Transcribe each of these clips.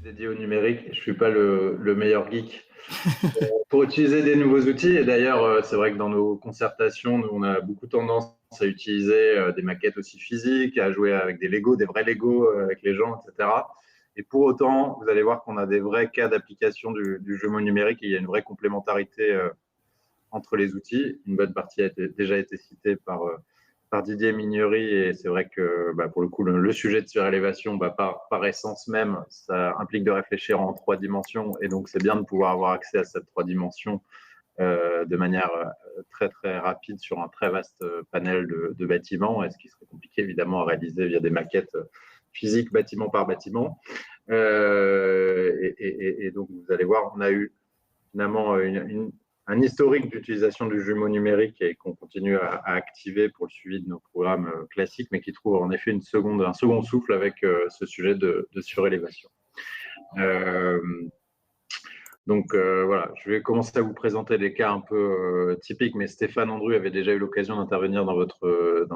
Dédié au numérique, je suis pas le meilleur geek pour utiliser des nouveaux outils. Et d'ailleurs, c'est vrai que dans nos concertations, nous, on a beaucoup tendance à utiliser des maquettes aussi physiques, à jouer avec des Lego, des vrais Lego avec les gens, etc. Et pour autant, vous allez voir qu'on a des vrais cas d'application du jeu mot numérique et il y a une vraie complémentarité entre les outils. Une bonne partie déjà été citée par Didier Mignery et c'est vrai que pour le coup, le sujet de surélévation, par essence même, ça implique de réfléchir en 3 dimensions et donc c'est bien de pouvoir avoir accès à cette 3 dimensions de manière très très rapide sur un très vaste panel de bâtiments, et ce qui serait compliqué évidemment à réaliser via des maquettes physiques bâtiment par bâtiment. Et donc vous allez voir, on a eu finalement un historique d'utilisation du jumeau numérique et qu'on continue à activer pour le suivi de nos programmes classiques, mais qui trouve en effet un second souffle avec ce sujet de surélévation. Donc voilà, je vais commencer à vous présenter des cas un peu typiques, mais Stéphane Andru avait déjà eu l'occasion d'intervenir dans votre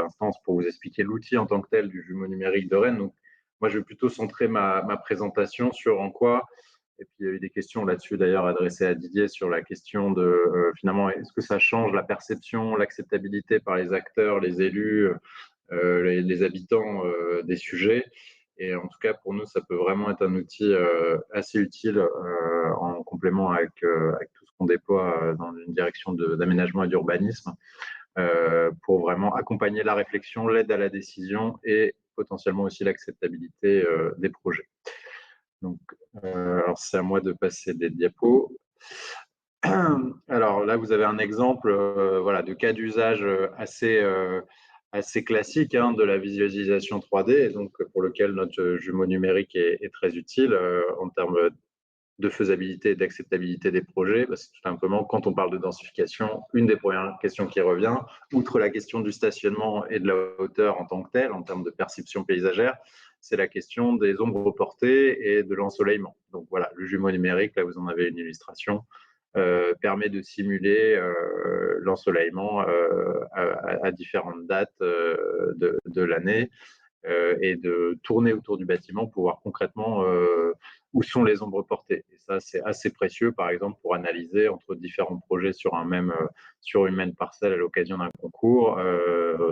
instance pour vous expliquer l'outil en tant que tel du jumeau numérique de Rennes. Donc moi, je vais plutôt centrer ma présentation sur en quoi, et puis il y a eu des questions là-dessus d'ailleurs adressées à Didier sur la question de finalement, est-ce que ça change la perception, l'acceptabilité par les acteurs, les élus, les habitants des sujets. Et en tout cas, pour nous, ça peut vraiment être un outil assez utile en complément avec tout ce qu'on déploie dans une direction d'aménagement et d'urbanisme pour vraiment accompagner la réflexion, l'aide à la décision et potentiellement aussi l'acceptabilité des projets. Donc, alors c'est à moi de passer des diapos. Alors là, vous avez un exemple voilà, de cas d'usage assez classique de la visualisation 3D, et donc pour lequel notre jumeau numérique est très utile en termes de faisabilité et d'acceptabilité des projets. Parce que tout simplement, quand on parle de densification, une des premières questions qui revient, outre la question du stationnement et de la hauteur en tant que telle, en termes de perception paysagère, c'est la question des ombres portées et de l'ensoleillement. Donc voilà, le jumeau numérique, là vous en avez une illustration, permet de simuler l'ensoleillement à différentes dates de l'année et de tourner autour du bâtiment pour voir concrètement où sont les ombres portées. Et ça, c'est assez précieux, par exemple, pour analyser entre différents projets sur une même parcelle à l'occasion d'un concours.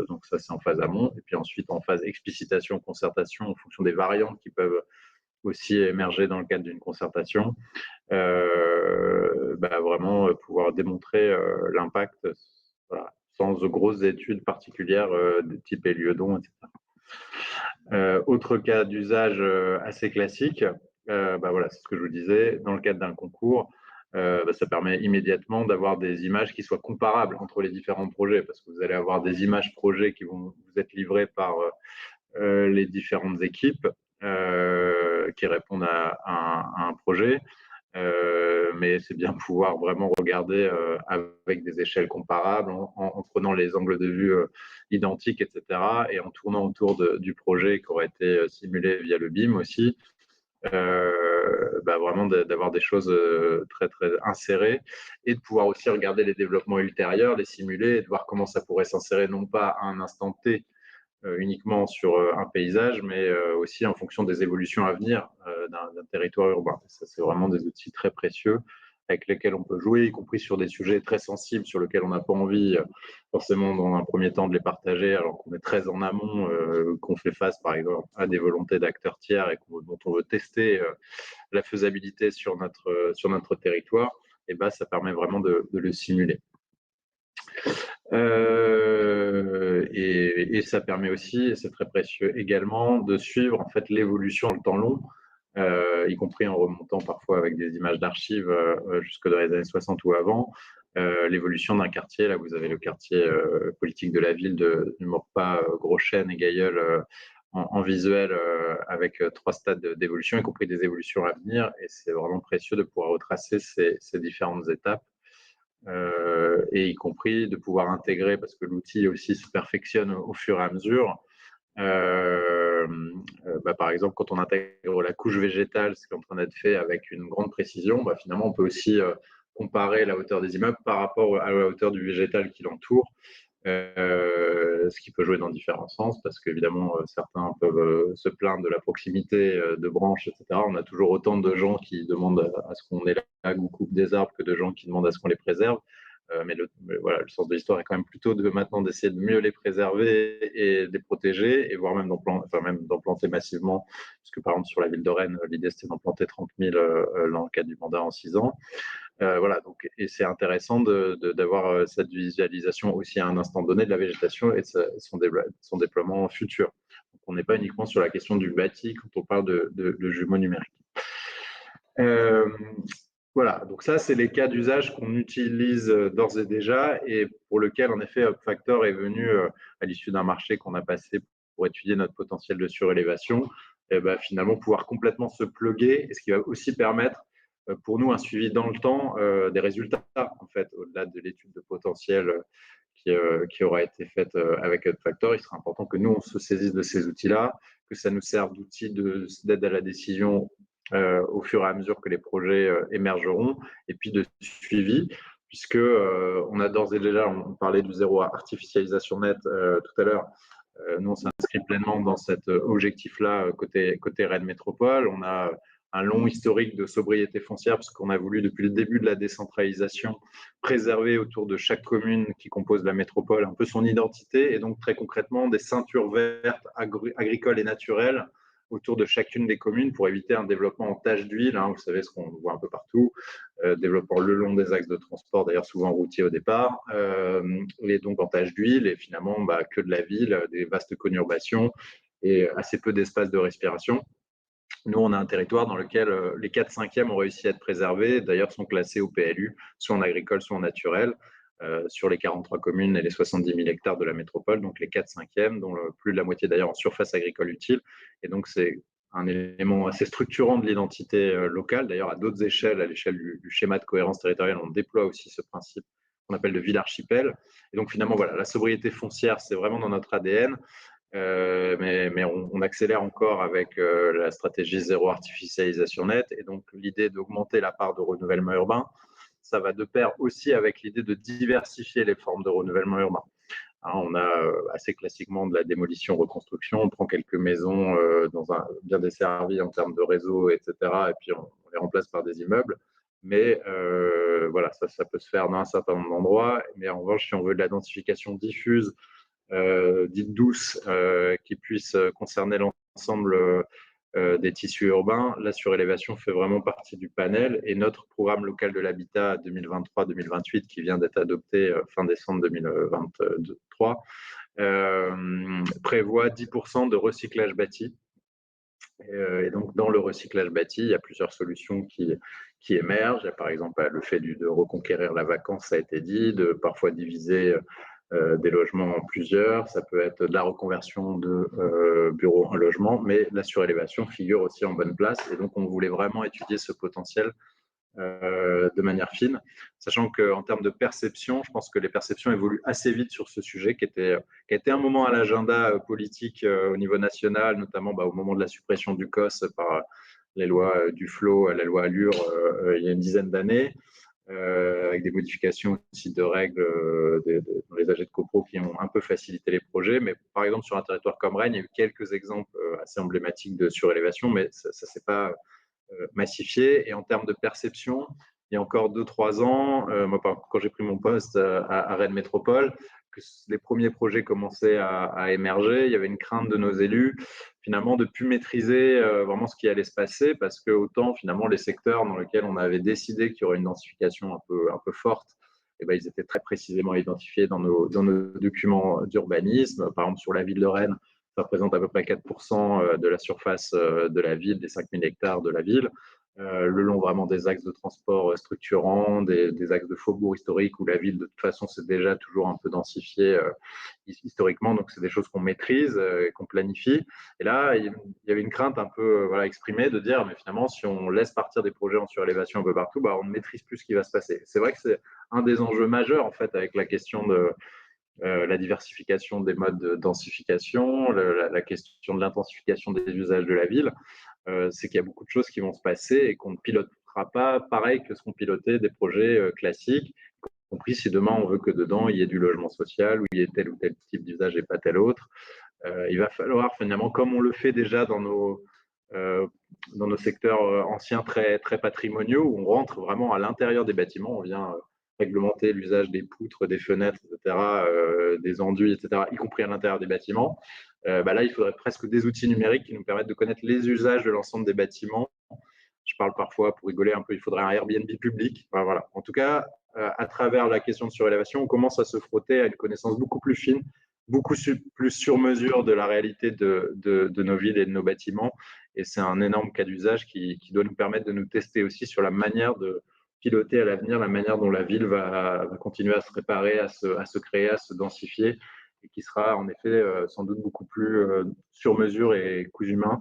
Donc ça, c'est en phase amont. Et puis ensuite, en phase explicitation, concertation, en fonction des variantes qui peuvent aussi émerger dans le cadre d'une concertation. Vraiment pouvoir démontrer l'impact voilà, sans de grosses études particulières de type Heliodon, etc. Autre cas d'usage assez classique, voilà, c'est ce que je vous disais, dans le cadre d'un concours, ça permet immédiatement d'avoir des images qui soient comparables entre les différents projets, parce que vous allez avoir des images projets qui vont vous être livrées par les différentes équipes qui répondent à un projet. Mais c'est bien pouvoir vraiment regarder avec des échelles comparables, en prenant les angles de vue identiques, etc., et en tournant autour du projet qui aurait été simulé via le BIM aussi, vraiment d'avoir des choses très, très insérées et de pouvoir aussi regarder les développements ultérieurs, les simuler et de voir comment ça pourrait s'insérer non pas à un instant T, uniquement sur un paysage, mais aussi en fonction des évolutions à venir d'un territoire urbain. Ça, c'est vraiment des outils très précieux avec lesquels on peut jouer, y compris sur des sujets très sensibles sur lesquels on n'a pas envie forcément dans un premier temps de les partager, alors qu'on est très en amont, qu'on fait face par exemple à des volontés d'acteurs tiers et dont on veut tester la faisabilité sur notre territoire. Et ça permet vraiment de le simuler. Et ça permet aussi, et c'est très précieux également, de suivre en fait l'évolution dans le temps long, y compris en remontant parfois avec des images d'archives jusque dans les années 60 ou avant, l'évolution d'un quartier. Là, vous avez le quartier politique de la ville de Maurepas, Gros-Chêne et Gailleul en visuel avec 3 stades d'évolution, y compris des évolutions à venir. Et c'est vraiment précieux de pouvoir retracer ces différentes étapes. Et y compris de pouvoir intégrer, parce que l'outil aussi se perfectionne au fur et à mesure, par exemple, quand on intègre la couche végétale, ce qui est en train d'être fait avec une grande précision, finalement, on peut aussi comparer la hauteur des immeubles par rapport à la hauteur du végétal qui l'entoure. Ce qui peut jouer dans différents sens, parce qu'évidemment, certains peuvent se plaindre de la proximité de branches, etc. On a toujours autant de gens qui demandent à ce qu'on élague ou coupe des arbres que de gens qui demandent à ce qu'on les préserve. Mais voilà, le sens de l'histoire est quand même plutôt maintenant d'essayer de mieux les préserver et de les protéger, et voire même d'en planter massivement, parce que par exemple sur la ville de Rennes, l'idée c'était d'en planter 30 000 dans le cadre du mandat en 6 ans. Voilà, donc, et c'est intéressant d'avoir cette visualisation aussi à un instant donné de la végétation et de son déploiement futur. Donc, on n'est pas uniquement sur la question du bâti quand on parle de jumeaux numériques. Voilà, donc ça, c'est les cas d'usage qu'on utilise d'ores et déjà et pour lequel, en effet, UpFactor est venu à l'issue d'un marché qu'on a passé pour étudier notre potentiel de surélévation, et finalement pouvoir complètement se plugger, et ce qui va aussi permettre pour nous un suivi dans le temps des résultats, en fait, au-delà de l'étude de potentiel qui aura été faite avec UpFactor. Il sera important que nous, on se saisisse de ces outils-là, que ça nous serve d'outil d'aide à la décision au fur et à mesure que les projets émergeront, et puis de suivi, puisque on a d'ores et déjà, on parlait du zéro artificialisation net tout à l'heure. Nous, on s'inscrit pleinement dans cet objectif-là côté Rennes Métropole. On a un long historique de sobriété foncière, parce qu'on a voulu, depuis le début de la décentralisation, préserver autour de chaque commune qui compose la métropole un peu son identité, et donc très concrètement des ceintures vertes agricoles et naturelles autour de chacune des communes pour éviter un développement en tache d'huile, vous savez, ce qu'on voit un peu partout, développement le long des axes de transport, d'ailleurs souvent routiers au départ, et donc en tache d'huile, et finalement que de la ville, des vastes conurbations et assez peu d'espace de respiration. Nous, on a un territoire dans lequel les 4/5e ont réussi à être préservés, d'ailleurs sont classés au PLU, soit en agricole, soit en naturel, sur les 43 communes et les 70 000 hectares de la métropole, donc les 4/5e, dont plus de la moitié d'ailleurs en surface agricole utile. Et donc, c'est un élément assez structurant de l'identité locale. D'ailleurs, à d'autres échelles, à l'échelle du schéma de cohérence territoriale, on déploie aussi ce principe qu'on appelle de ville archipel. Et donc, finalement, voilà, la sobriété foncière, c'est vraiment dans notre ADN. Mais on accélère encore avec la stratégie zéro artificialisation nette, et donc l'idée d'augmenter la part de renouvellement urbain, ça va de pair aussi avec l'idée de diversifier les formes de renouvellement urbain. On a assez classiquement de la démolition-reconstruction, on prend quelques maisons bien desservies en termes de réseau, etc., et puis on les remplace par des immeubles. Mais voilà, ça peut se faire dans un certain nombre d'endroits. Mais en revanche, si on veut de la densification diffuse, dite douce, qui puisse concerner l'ensemble des tissus urbains, la surélévation fait vraiment partie du panel, et notre programme local de l'habitat 2023-2028 qui vient d'être adopté fin décembre 2023 prévoit 10% de recyclage bâti. Et donc, dans le recyclage bâti, il y a plusieurs solutions qui émergent. Il y a par exemple le fait de reconquérir la vacance, ça a été dit, de parfois diviser des logements en plusieurs. Ça peut être de la reconversion de bureaux en logement, mais la surélévation figure aussi en bonne place. Et donc, on voulait vraiment étudier ce potentiel de manière fine, sachant qu'en termes de perception, je pense que les perceptions évoluent assez vite sur ce sujet qui a été un moment à l'agenda politique au niveau national, notamment au moment de la suppression du COS par les lois Duflot, la loi Allure il y a une dizaine d'années, avec des modifications aussi de règles dans les AG de copro qui ont un peu facilité les projets. Mais par exemple, sur un territoire comme Rennes, il y a eu quelques exemples assez emblématiques de surélévation, mais ça ne s'est pas massifié. Et en termes de perception, il y a encore 2-3 ans, moi, quand j'ai pris mon poste à Rennes Métropole, que les premiers projets commençaient à émerger, il y avait une crainte de nos élus, finalement, de ne plus maîtriser vraiment ce qui allait se passer, parce que autant, finalement, les secteurs dans lesquels on avait décidé qu'il y aurait une densification un peu forte, ils étaient très précisément identifiés dans nos documents d'urbanisme. Par exemple, sur la ville de Rennes, ça représente à peu près 4% de la surface de la ville, des 5000 hectares de la ville, le long vraiment des axes de transport structurants, des axes de faubourg historiques où la ville, de toute façon, c'est déjà toujours un peu densifiée historiquement. Donc, c'est des choses qu'on maîtrise et qu'on planifie. Et là, il y avait une crainte un peu exprimée de dire, mais finalement, si on laisse partir des projets en surélévation un peu partout, on ne maîtrise plus ce qui va se passer. C'est vrai que c'est un des enjeux majeurs, en fait, avec la question la diversification des modes de densification, la question de l'intensification des usages de la ville, c'est qu'il y a beaucoup de choses qui vont se passer et qu'on ne pilotera pas pareil que ce qu'on pilotait des projets classiques, y compris si demain on veut que dedans il y ait du logement social, ou il y ait tel ou tel type d'usage et pas tel autre. Il va falloir finalement, comme on le fait déjà dans nos secteurs anciens très, très patrimoniaux, où on rentre vraiment à l'intérieur des bâtiments, on vient réglementer l'usage des poutres, des fenêtres, etc., des enduits, etc., y compris à l'intérieur des bâtiments. Là, il faudrait presque des outils numériques qui nous permettent de connaître les usages de l'ensemble des bâtiments. Je parle parfois, pour rigoler un peu, il faudrait un Airbnb public. Enfin, voilà. En tout cas, à travers la question de surélévation, on commence à se frotter à une connaissance beaucoup plus fine, beaucoup plus sur mesure de la réalité de nos villes et de nos bâtiments. Et c'est un énorme cas d'usage qui doit nous permettre de nous tester aussi sur la manière de piloter à l'avenir, la manière dont la ville va continuer à se réparer, à se créer, à se densifier, et qui sera en effet sans doute beaucoup plus sur mesure et cousu main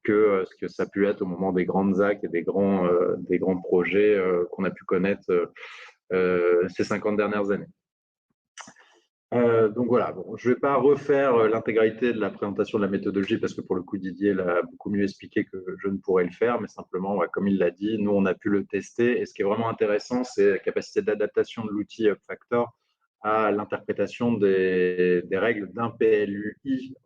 que ce que ça a pu être au moment des grandes ZAC et des grands projets qu'on a pu connaître ces 50 dernières années. Donc voilà, bon, je ne vais pas refaire l'intégralité de la présentation de la méthodologie parce que pour le coup, Didier l'a beaucoup mieux expliqué que je ne pourrais le faire, mais simplement, ouais, comme il l'a dit, nous, on a pu le tester. Et ce qui est vraiment intéressant, c'est la capacité d'adaptation de l'outil UpFactor à l'interprétation des règles d'un PLUI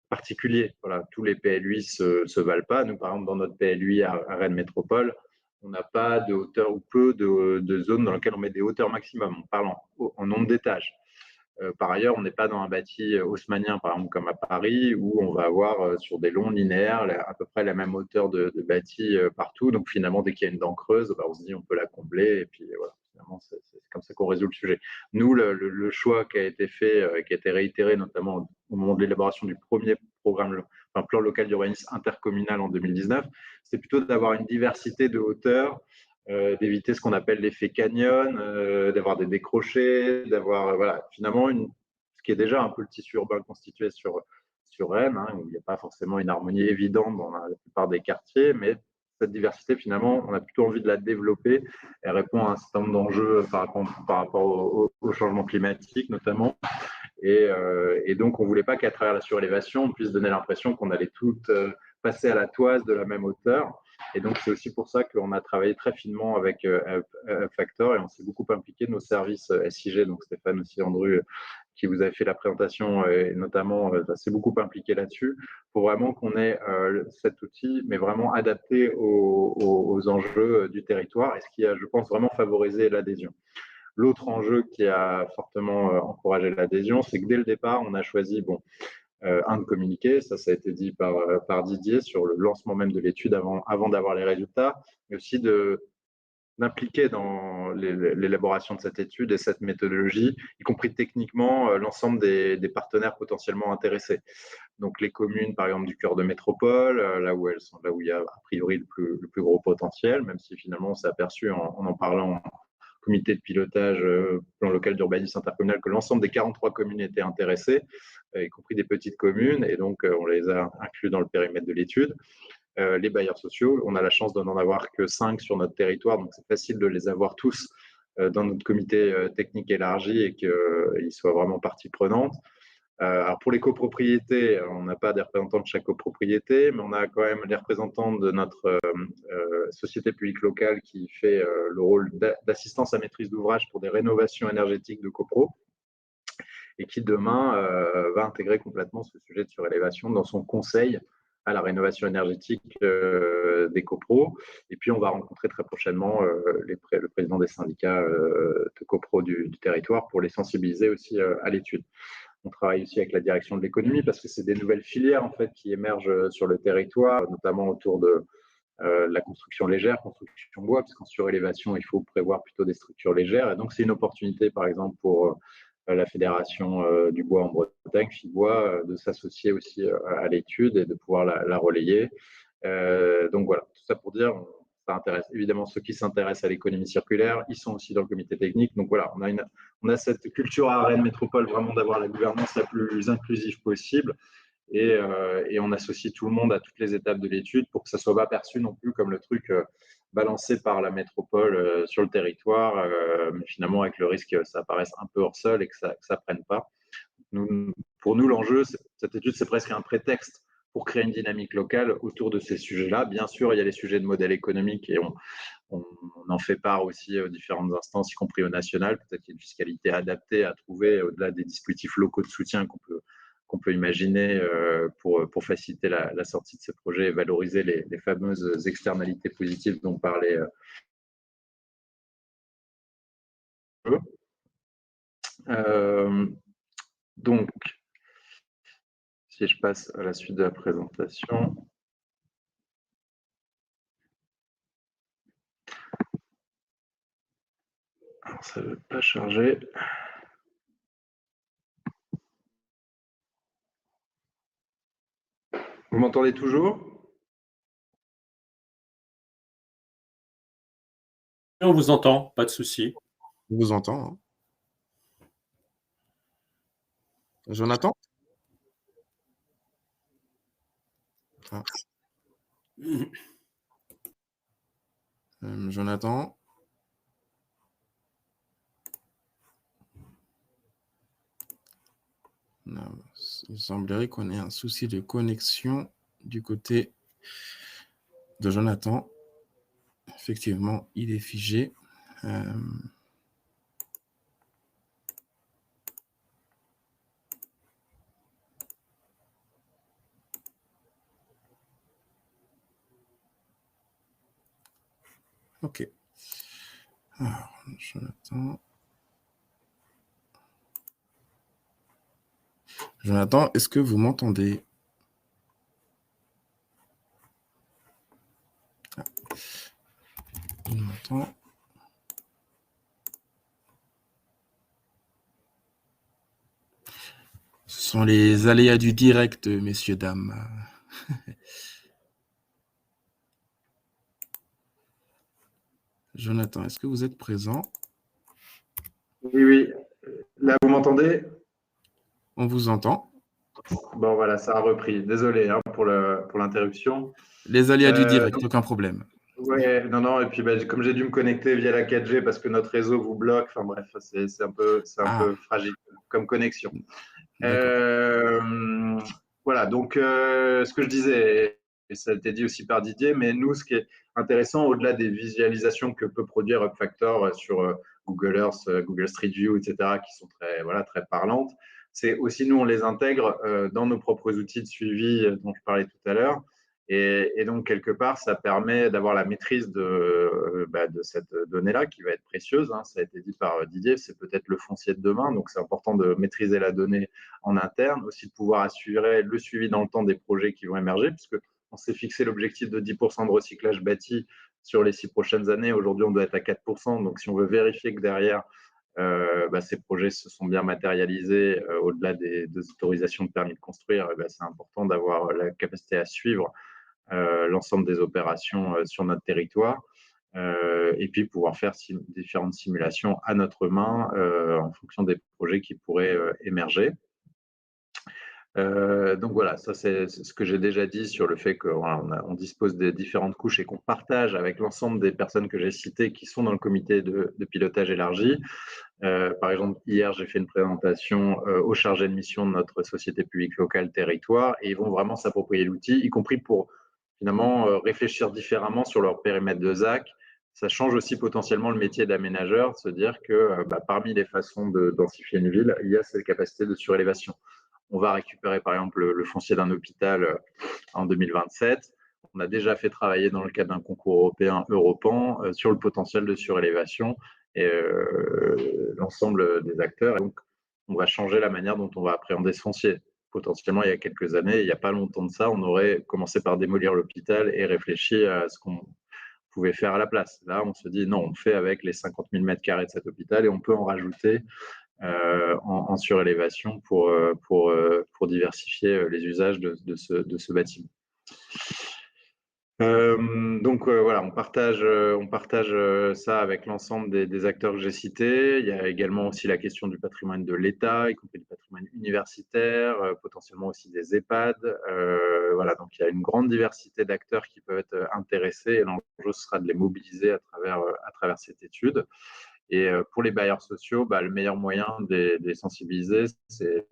particulier. Voilà, tous les PLUI se valent pas. Nous, par exemple, dans notre PLUI à Rennes Métropole, on n'a pas de hauteur ou peu de zones dans lesquelles on met des hauteurs maximum. On parle en nombre d'étages. Par ailleurs, on n'est pas dans un bâti haussmannien, par exemple, comme à Paris, où on va avoir sur des longs linéaires à peu près la même hauteur de bâti partout. Donc finalement, dès qu'il y a une dent creuse, on se dit on peut la combler. Et puis voilà, finalement, c'est comme ça qu'on résout le sujet. Nous, le choix qui a été fait, qui a été réitéré notamment au moment de l'élaboration du premier programme, enfin, plan local d'urbanisme intercommunal en 2019, c'est plutôt d'avoir une diversité de hauteurs, d'éviter ce qu'on appelle l'effet canyon, d'avoir des décrochés, d'avoir voilà, finalement ce qui est déjà un peu le tissu urbain constitué sur Rennes, hein, où il n'y a pas forcément une harmonie évidente dans la plupart des quartiers, mais cette diversité, finalement, on a plutôt envie de la développer. Elle répond à un certain nombre d'enjeux par rapport au changement climatique, notamment. Et donc, on ne voulait pas qu'à travers la surélévation, on puisse donner l'impression qu'on allait toutes passer à la toise de la même hauteur. Et donc, c'est aussi pour ça qu'on a travaillé très finement avec Factor et on s'est beaucoup impliqué de nos services SIG, donc Stéphane aussi, Andrew, qui vous avez fait la présentation, et notamment s'est beaucoup impliqué là-dessus, pour vraiment qu'on ait cet outil, mais vraiment adapté aux enjeux du territoire, et ce qui a, je pense, vraiment favorisé l'adhésion. L'autre enjeu qui a fortement encouragé l'adhésion, c'est que dès le départ, on a choisi, de communiquer, ça a été dit par Didier sur le lancement même de l'étude avant d'avoir les résultats, mais aussi d'impliquer dans l'élaboration de cette étude et cette méthodologie, y compris techniquement, l'ensemble des partenaires potentiellement intéressés. Donc les communes, par exemple, du cœur de métropole, là où il y a a priori le plus gros potentiel, même si finalement on s'est aperçu en parlant comité de pilotage plan local d'urbanisme intercommunal que l'ensemble des 43 communes étaient intéressées, y compris des petites communes, et donc on les a inclus dans le périmètre de l'étude. Les bailleurs sociaux, on a la chance de n'en avoir que 5 sur notre territoire, donc c'est facile de les avoir tous dans notre comité technique élargi et qu'ils soient vraiment partie prenante. Alors pour les copropriétés, on n'a pas des représentants de chaque copropriété, mais on a quand même les représentants de notre société publique locale qui fait le rôle d'assistance à maîtrise d'ouvrage pour des rénovations énergétiques de copro, et qui demain va intégrer complètement ce sujet de surélévation dans son conseil à la rénovation énergétique des copros. Et puis, on va rencontrer très prochainement le président des syndicats de copros du territoire pour les sensibiliser aussi à l'étude. On travaille aussi avec la direction de l'économie parce que c'est des nouvelles filières en fait qui émergent sur le territoire, notamment autour de la construction légère, construction bois, parce qu'en surélévation, il faut prévoir plutôt des structures légères. Et donc, c'est une opportunité, par exemple, pour la Fédération du bois en Bretagne, FIBois, de s'associer aussi à l'étude et de pouvoir la relayer. Donc voilà, tout ça pour dire, ça intéresse évidemment ceux qui s'intéressent à l'économie circulaire, ils sont aussi dans le comité technique. Donc voilà, on a cette culture à Rennes Métropole vraiment d'avoir la gouvernance la plus inclusive possible. Et on associe tout le monde à toutes les étapes de l'étude pour que ça ne soit pas perçu non plus comme le truc balancé par la métropole sur le territoire, mais finalement avec le risque que ça apparaisse un peu hors sol et que ça prenne pas. Pour nous, l'enjeu, cette étude, c'est presque un prétexte pour créer une dynamique locale autour de ces sujets-là. Bien sûr, il y a les sujets de modèle économique et on en fait part aussi aux différentes instances, y compris au national. Peut-être qu'il y a une fiscalité adaptée à trouver au-delà des dispositifs locaux de soutien qu'on peut imaginer pour faciliter la sortie de ces projets et valoriser les fameuses externalités positives dont parlait donc, si je passe à la suite de la présentation. Alors, ça ne veut pas charger. Vous m'entendez toujours? On vous entend, pas de souci. On vous entend. Hein. Jonathan? Ah. Jonathan? Non, il semblerait qu'on ait un souci de connexion du côté de Jonathan. Effectivement, il est figé. Ok. Alors, Jonathan. Jonathan, est-ce que vous m'entendez? Il m'entend. Ce sont les aléas du direct, messieurs, dames. Jonathan, est-ce que vous êtes présent? Oui, oui. Là, vous m'entendez? On vous entend. Bon, voilà, ça a repris. Désolé pour l'interruption. Les aléas du direct, aucun problème. Oui, non, et puis comme j'ai dû me connecter via la 4G parce que notre réseau vous bloque, enfin bref, c'est un peu fragile comme connexion. Voilà, donc ce que je disais, et ça a été dit aussi par Didier, mais nous, ce qui est intéressant, au-delà des visualisations que peut produire UpFactor sur Google Earth, Google Street View, etc., qui sont très parlantes, c'est aussi nous, on les intègre dans nos propres outils de suivi dont je parlais tout à l'heure. Et donc, quelque part, ça permet d'avoir la maîtrise de cette donnée-là qui va être précieuse. Hein, ça a été dit par Didier, c'est peut-être le foncier de demain. Donc, c'est important de maîtriser la donnée en interne, aussi de pouvoir assurer le suivi dans le temps des projets qui vont émerger, puisqu'on s'est fixé l'objectif de 10% de recyclage bâti sur les 6 prochaines années. Aujourd'hui, on doit être à 4%. Donc, si on veut vérifier que derrière, ces projets se sont bien matérialisés au-delà des autorisations de permis de construire, c'est important d'avoir la capacité à suivre l'ensemble des opérations sur notre territoire et puis pouvoir faire différentes simulations à notre main en fonction des projets qui pourraient émerger. Donc voilà, ça c'est ce que j'ai déjà dit sur le fait qu'on dispose des différentes couches et qu'on partage avec l'ensemble des personnes que j'ai citées qui sont dans le comité de pilotage élargi. Par exemple, hier, j'ai fait une présentation aux chargés de mission de notre société publique locale Territoire et ils vont vraiment s'approprier l'outil, y compris pour finalement réfléchir différemment sur leur périmètre de ZAC. Ça change aussi potentiellement le métier d'aménageur, se dire que parmi les façons de densifier une ville, il y a cette capacité de surélévation. On va récupérer par exemple le foncier d'un hôpital en 2027. On a déjà fait travailler dans le cadre d'un concours européen Europan sur le potentiel de surélévation et l'ensemble des acteurs. Et donc, on va changer la manière dont on va appréhender ce foncier. Potentiellement, il y a quelques années, il n'y a pas longtemps de ça, on aurait commencé par démolir l'hôpital et réfléchi à ce qu'on pouvait faire à la place. Là, on se dit non, on fait avec les 50 000 mètres carrés de cet hôpital et on peut en rajouter en surélévation pour diversifier les usages de ce bâtiment. Voilà, on partage ça avec l'ensemble des acteurs que j'ai cités. Il y a également aussi la question du patrimoine de l'État, y compris du patrimoine universitaire, potentiellement aussi des EHPAD. Voilà, donc il y a une grande diversité d'acteurs qui peuvent être intéressés et l'enjeu sera de les mobiliser à travers cette étude. Et pour les bailleurs sociaux, le meilleur moyen de les sensibiliser, c'est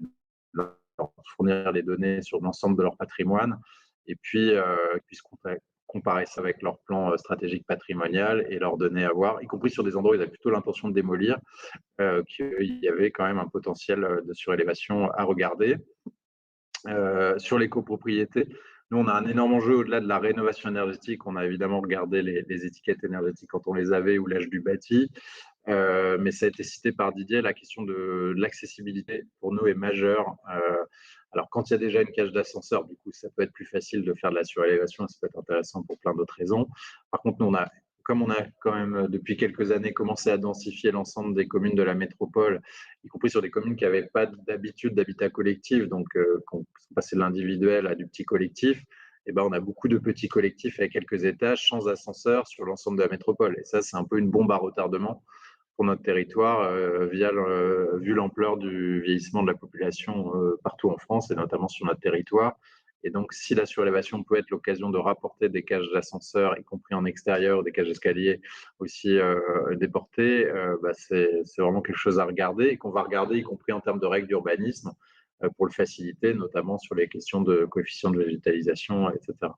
de leur fournir les données sur l'ensemble de leur patrimoine et puis qu'ils puissent comparer ça avec leur plan stratégique patrimonial et leurs données à voir, y compris sur des endroits où ils avaient plutôt l'intention de démolir, qu'il y avait quand même un potentiel de surélévation à regarder. Sur les copropriétés, nous, on a un énorme enjeu au-delà de la rénovation énergétique. On a évidemment regardé les étiquettes énergétiques quand on les avait ou l'âge du bâti. Mais ça a été cité par Didier, la question de l'accessibilité pour nous est majeure. Alors, quand il y a déjà une cage d'ascenseur, du coup, ça peut être plus facile de faire de la surélévation et ça peut être intéressant pour plein d'autres raisons. Par contre, nous, comme on a quand même depuis quelques années commencé à densifier l'ensemble des communes de la métropole, y compris sur des communes qui n'avaient pas d'habitude d'habitat collectif, donc qu'on passait de l'individuel à du petit collectif, et on a beaucoup de petits collectifs avec quelques étages sans ascenseur sur l'ensemble de la métropole. Et ça, c'est un peu une bombe à retardement pour notre territoire, vu l'ampleur du vieillissement de la population partout en France et notamment sur notre territoire. Et donc, si la surélévation peut être l'occasion de rapporter des cages d'ascenseur, y compris en extérieur, des cages d'escalier aussi déportées, c'est vraiment quelque chose à regarder et qu'on va regarder, y compris en termes de règles d'urbanisme, pour le faciliter, notamment sur les questions de coefficient de végétalisation, etc.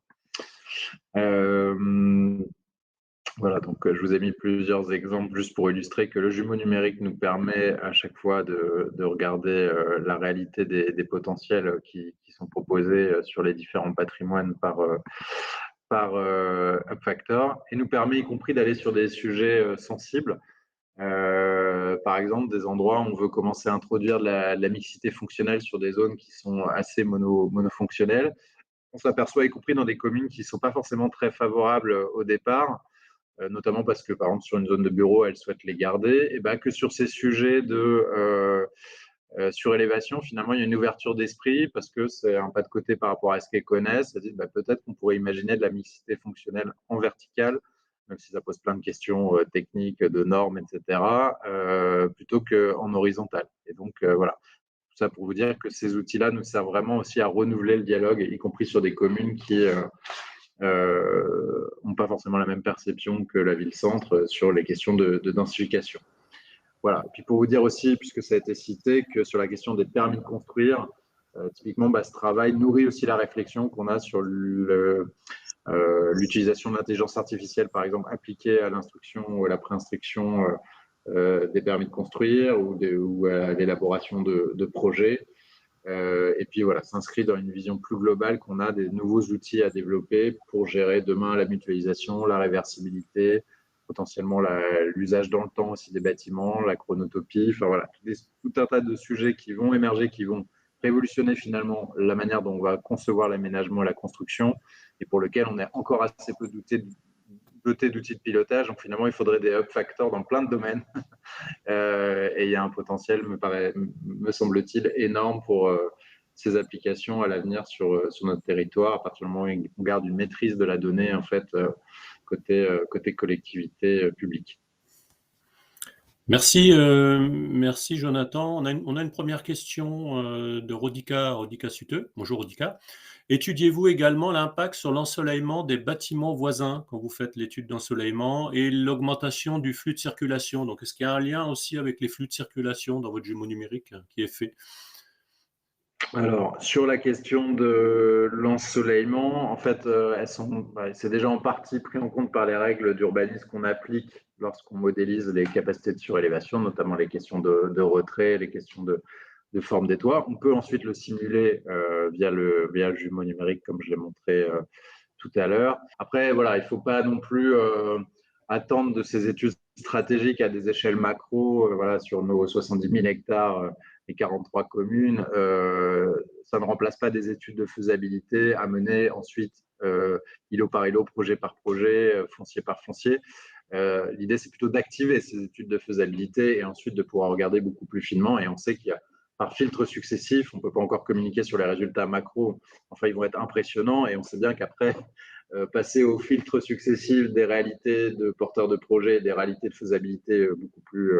Voilà, donc je vous ai mis plusieurs exemples juste pour illustrer que le jumeau numérique nous permet à chaque fois de regarder la réalité des potentiels qui sont proposés sur les différents patrimoines par UpFactor et nous permet y compris d'aller sur des sujets sensibles. Par exemple, des endroits où on veut commencer à introduire de la mixité fonctionnelle sur des zones qui sont assez monofonctionnelles. On s'aperçoit, y compris dans des communes qui ne sont pas forcément très favorables au départ, notamment parce que, par exemple, sur une zone de bureau, elles souhaitent les garder, et que sur ces sujets de surélévation, finalement, il y a une ouverture d'esprit parce que c'est un pas de côté par rapport à ce qu'elles connaissent. C'est-à-dire, peut-être qu'on pourrait imaginer de la mixité fonctionnelle en verticale, même si ça pose plein de questions techniques, de normes, etc., plutôt qu'en horizontal. Et donc, voilà. Tout ça pour vous dire que ces outils-là nous servent vraiment aussi à renouveler le dialogue, y compris sur des communes qui n'ont pas forcément la même perception que la ville-centre sur les questions de densification. Voilà. Et puis pour vous dire aussi, puisque ça a été cité, que sur la question des permis de construire, typiquement, ce travail nourrit aussi la réflexion qu'on a sur l'utilisation de l'intelligence artificielle, par exemple, appliquée à l'instruction ou à la préinstruction des permis de construire ou à l'élaboration de projets. Et puis voilà, s'inscrit dans une vision plus globale qu'on a des nouveaux outils à développer pour gérer demain la mutualisation, la réversibilité, potentiellement l'usage dans le temps aussi des bâtiments, la chronotopie, enfin voilà, tout un tas de sujets qui vont émerger, qui vont révolutionner finalement la manière dont on va concevoir l'aménagement et la construction, et pour lequel on est encore assez peu doté d'outils de pilotage. Donc finalement, il faudrait des hub factors dans plein de domaines. Et il y a un potentiel, me semble-t-il, énorme pour ces applications à l'avenir sur notre territoire, à partir du moment où on garde une maîtrise de la donnée, en fait, côté collectivité publique. Merci, merci Jonathan. On a une première question de Rodika Suteux. Bonjour Rodika. Étudiez-vous également l'impact sur l'ensoleillement des bâtiments voisins quand vous faites l'étude d'ensoleillement et l'augmentation du flux de circulation? Donc, est-ce qu'il y a un lien aussi avec les flux de circulation dans votre jumeau numérique qui est fait? Alors, sur la question de l'ensoleillement, en fait, c'est déjà en partie pris en compte par les règles d'urbanisme qu'on applique lorsqu'on modélise les capacités de surélévation, notamment les questions de retrait, les questions de forme des toits. On peut ensuite le simuler via le jumeau numérique, comme je l'ai montré tout à l'heure. Après, voilà, il ne faut pas non plus attendre de ces études stratégiques à des échelles macro, voilà, sur nos 70 000 hectares et 43 communes. Ça ne remplace pas des études de faisabilité à mener ensuite îlot par îlot, projet par projet, foncier par foncier. L'idée, c'est plutôt d'activer ces études de faisabilité et ensuite de pouvoir regarder beaucoup plus finement. Et on sait qu'il y a par filtres successifs. On ne peut pas encore communiquer sur les résultats macro. Enfin, ils vont être impressionnants et on sait bien qu'après, passer aux filtres successifs des réalités de porteurs de projets, des réalités de faisabilité beaucoup plus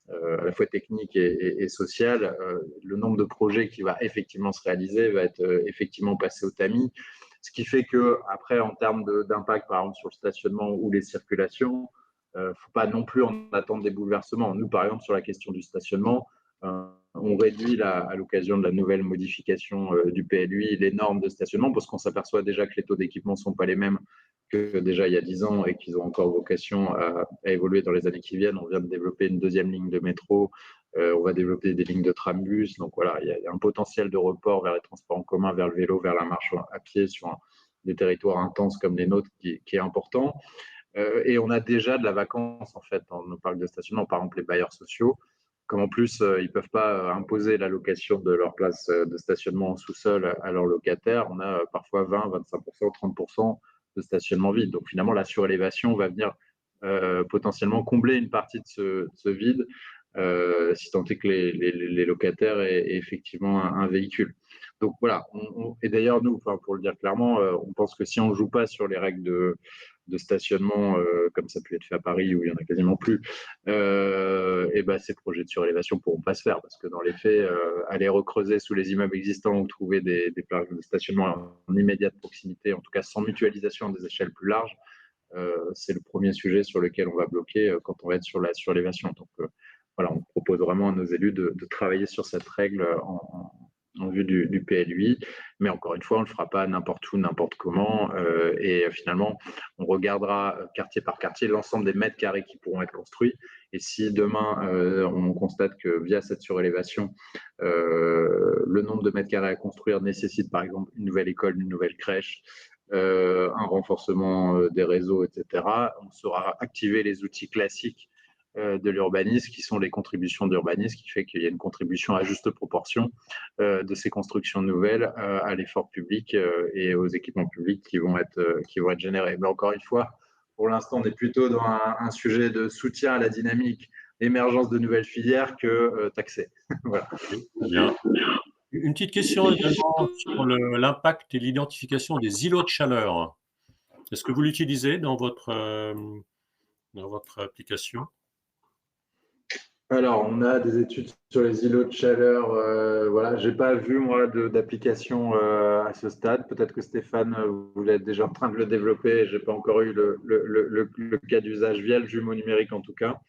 à la fois techniques et sociales, le nombre de projets qui va effectivement se réaliser va être effectivement passé au tamis. Ce qui fait qu'après, en termes d'impact, par exemple, sur le stationnement ou les circulations, il ne faut pas non plus en attendre des bouleversements. Nous, par exemple, sur la question du stationnement, on réduit à l'occasion de la nouvelle modification du PLUI les normes de stationnement parce qu'on s'aperçoit déjà que les taux d'équipement ne sont pas les mêmes que déjà il y a 10 ans et qu'ils ont encore vocation à évoluer dans les années qui viennent. On vient de développer une deuxième ligne de métro, on va développer des lignes de trambus. Donc voilà, il y a un potentiel de report vers les transports en commun, vers le vélo, vers la marche à pied sur des territoires intenses comme les nôtres qui est important. Et on a déjà de la vacance en fait dans nos parcs de stationnement, par exemple les bailleurs sociaux. Comme en plus, ils ne peuvent pas imposer la location de leur place de stationnement en sous-sol à leurs locataires, on a parfois 20, 25%, 30% de stationnement vide. Donc finalement, la surélévation va venir potentiellement combler une partie de ce vide, si tant est que les locataires aient effectivement un véhicule. Donc voilà, et d'ailleurs, nous, pour le dire clairement, on pense que si on ne joue pas sur les règles de stationnement, comme ça a pu être fait à Paris où il n'y en a quasiment plus, et ben, ces projets de surélévation ne pourront pas se faire parce que dans les faits, aller recreuser sous les immeubles existants ou trouver des plages de stationnement en immédiate proximité, en tout cas sans mutualisation à des échelles plus larges, c'est le premier sujet sur lequel on va bloquer quand on va être sur la surélévation. Donc voilà, on propose vraiment à nos élus de travailler sur cette règle en vue du PLUI, mais encore une fois, on ne le fera pas n'importe où, n'importe comment, et finalement, on regardera quartier par quartier l'ensemble des mètres carrés qui pourront être construits, et si demain, on constate que via cette surélévation, le nombre de mètres carrés à construire nécessite par exemple une nouvelle école, une nouvelle crèche, un renforcement des réseaux, etc., on saura activer les outils classiques de l'urbanisme, qui sont les contributions d'urbanisme, qui fait qu'il y a une contribution à juste proportion de ces constructions nouvelles à l'effort public et aux équipements publics qui vont être générés. Mais encore une fois, pour l'instant, on est plutôt dans un sujet de soutien à la dynamique, émergence de nouvelles filières que taxer. Voilà. Bien. Une petite question également sur l'impact et l'identification des îlots de chaleur. Est-ce que vous l'utilisez dans votre application? Alors, on a des études sur les îlots de chaleur. Voilà, j'ai pas vu moi d'application à ce stade. Peut-être que Stéphane, vous êtes déjà en train de le développer. J'ai pas encore eu le cas d'usage via le jumeau numérique en tout cas.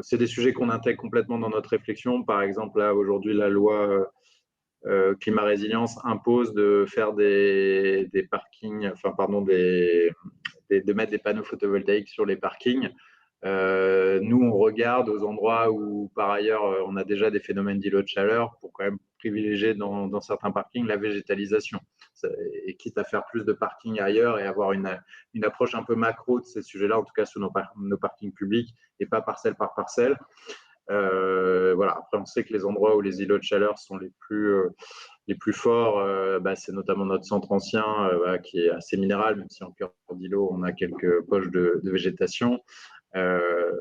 C'est des sujets qu'on intègre complètement dans notre réflexion. Par exemple, là aujourd'hui, la loi climat résilience impose de faire des parkings, enfin pardon, de mettre des panneaux photovoltaïques sur les parkings. Nous, on regarde aux endroits où, par ailleurs, on a déjà des phénomènes d'îlots de chaleur pour quand même privilégier dans certains parkings la végétalisation. Et quitte à faire plus de parkings ailleurs et avoir une approche un peu macro de ces sujets-là, en tout cas sur nos parkings publics et pas parcelle par parcelle. Voilà. Après, on sait que les endroits où les îlots de chaleur sont les plus forts, c'est notamment notre centre ancien qui est assez minéral, même si en cœur d'îlot, on a quelques poches de végétation.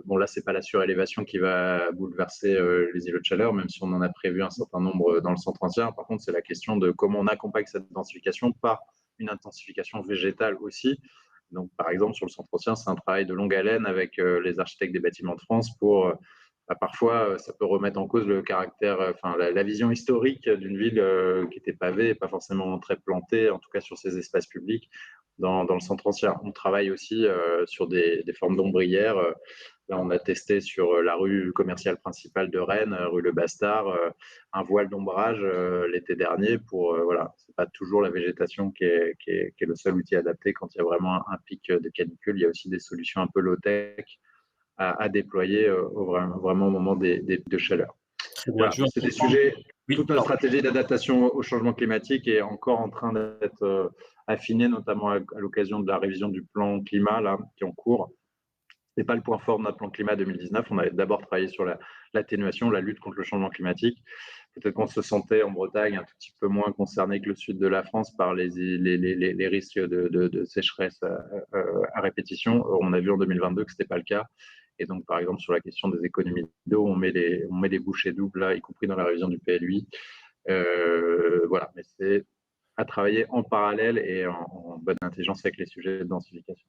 Bon, là, ce n'est pas la surélévation qui va bouleverser les îlots de chaleur, même si on en a prévu un certain nombre dans le centre ancien. Par contre, c'est la question de comment on accompagne cette intensification par une intensification végétale aussi. Donc, par exemple, sur le centre ancien, c'est un travail de longue haleine avec les architectes des bâtiments de France pour parfois, ça peut remettre en cause le caractère, la vision historique d'une ville qui était pavée et pas forcément très plantée, en tout cas sur ses espaces publics dans le centre ancien. On travaille aussi sur des formes d'ombrières. Là, on a testé sur la rue commerciale principale de Rennes, rue Le Bastard, un voile d'ombrage l'été dernier pour, voilà, c'est pas toujours la végétation qui est le seul outil adapté quand il y a vraiment un pic de canicule. Il y a aussi des solutions un peu low-tech à déployer vraiment au moment des de chaleur. Voilà, c'est des sujets. Toute notre stratégie d'adaptation au changement climatique est encore en train d'être affinée, notamment à l'occasion de la révision du plan climat là, qui est en cours. Ce n'est pas le point fort de notre plan climat 2019. On avait d'abord travaillé sur l'atténuation, la lutte contre le changement climatique. Peut-être qu'on se sentait en Bretagne un tout petit peu moins concerné que le sud de la France par les risques de sécheresse à répétition. On a vu en 2022 que ce n'était pas le cas Et donc, par exemple, sur la question des économies d'eau, on met les bouchées doubles, là, y compris dans la révision du PLUI. Voilà, mais c'est à travailler en parallèle et en bonne intelligence avec les sujets de densification.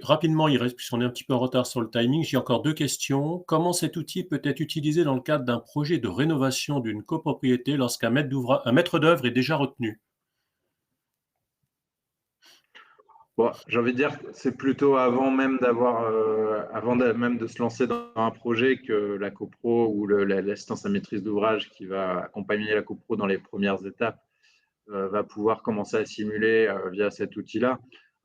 Rapidement, puisqu'on est un petit peu en retard sur le timing, j'ai encore 2 questions. Comment cet outil peut être utilisé dans le cadre d'un projet de rénovation d'une copropriété lorsqu'un maître d'œuvre est déjà retenu? Bon, j'ai envie de dire que c'est plutôt avant même même de se lancer dans un projet que la copro ou l'assistance à maîtrise d'ouvrage qui va accompagner la copro dans les premières étapes va pouvoir commencer à simuler via cet outil-là.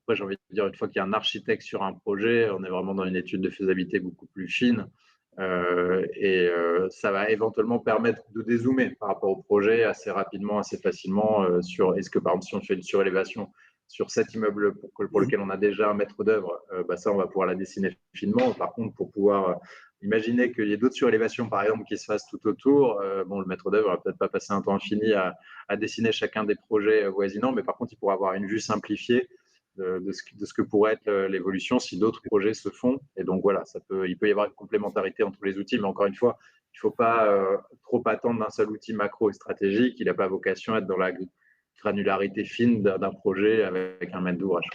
Après, j'ai envie de dire, une fois qu'il y a un architecte sur un projet, on est vraiment dans une étude de faisabilité beaucoup plus fine. Ça va éventuellement permettre de dézoomer par rapport au projet assez rapidement, assez facilement sur est-ce que, par exemple, si on fait une surélévation sur cet immeuble pour lequel on a déjà un maître d'œuvre, ça, on va pouvoir la dessiner finement. Par contre, pour pouvoir imaginer qu'il y ait d'autres surélévations, par exemple, qui se fassent tout autour, le maître d'œuvre va peut-être pas passer un temps infini à dessiner chacun des projets voisinants, mais par contre, il pourra avoir une vue simplifiée de ce que pourrait être l'évolution si d'autres projets se font. Et donc voilà, il peut y avoir une complémentarité entre les outils, mais encore une fois, il ne faut pas trop attendre d'un seul outil macro et stratégique. Il n'a pas vocation à être dans la granularité fine d'un projet avec un maître d'ouvrage.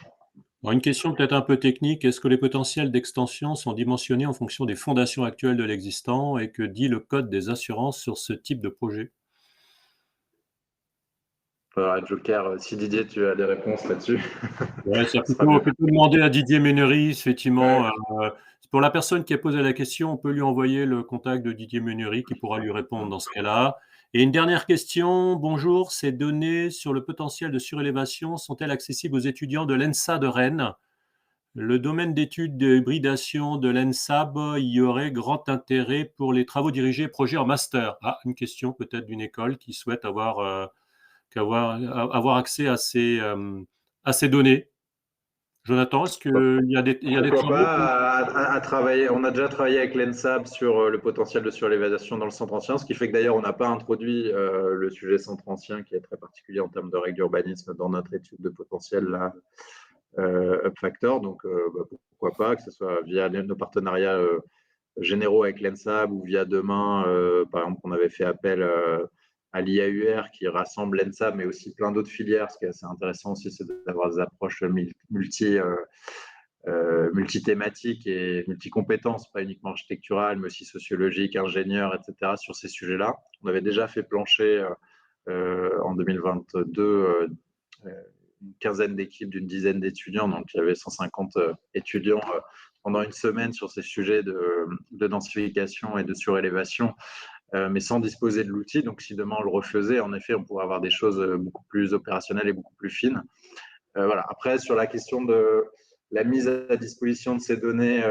Une question peut-être un peu technique. Est-ce que les potentiels d'extension sont dimensionnés en fonction des fondations actuelles de l'existant et que dit le code des assurances sur ce type de projet? Alors, Joker, si Didier, tu as des réponses là-dessus, Ouais, c'est ce sera bien. plutôt demander à Didier Ménery, effectivement. Ouais. Pour la personne qui a posé la question, on peut lui envoyer le contact de Didier Ménery qui pourra lui répondre dans ce cas-là. Et une dernière question. Bonjour, ces données sur le potentiel de surélévation sont-elles accessibles aux étudiants de l'ENSA de Rennes? Le domaine d'études de hybridation de l'ENSAB y aurait grand intérêt pour les travaux dirigés projets en master. Ah, une question peut-être d'une école qui souhaite avoir accès à ces données. Jonathan, est-ce qu'il y a des Pourquoi travaux? pas à travailler. On a déjà travaillé avec l'ENSAB sur le potentiel de surélévation dans le centre ancien, ce qui fait que d'ailleurs on n'a pas introduit le sujet centre ancien qui est très particulier en termes de règles d'urbanisme dans notre étude de potentiel là, Up Factor. Donc pourquoi pas, que ce soit via nos partenariats généraux avec l'ENSAB ou via demain, par exemple, on avait fait appel à l'IAUR qui rassemble l'ENSAB, mais aussi plein d'autres filières. Ce qui est assez intéressant aussi, c'est d'avoir des approches multithématiques et multicompétences, pas uniquement architecturales, mais aussi sociologiques, ingénieurs, etc., sur ces sujets-là. On avait déjà fait plancher en 2022 une quinzaine d'équipes d'une dizaine d'étudiants, donc il y avait 150 étudiants pendant une semaine sur ces sujets de densification et de surélévation, mais sans disposer de l'outil. Donc si demain on le refaisait, en effet, on pourrait avoir des choses beaucoup plus opérationnelles et beaucoup plus fines. Voilà. Après, sur la question de la mise à disposition de ces données,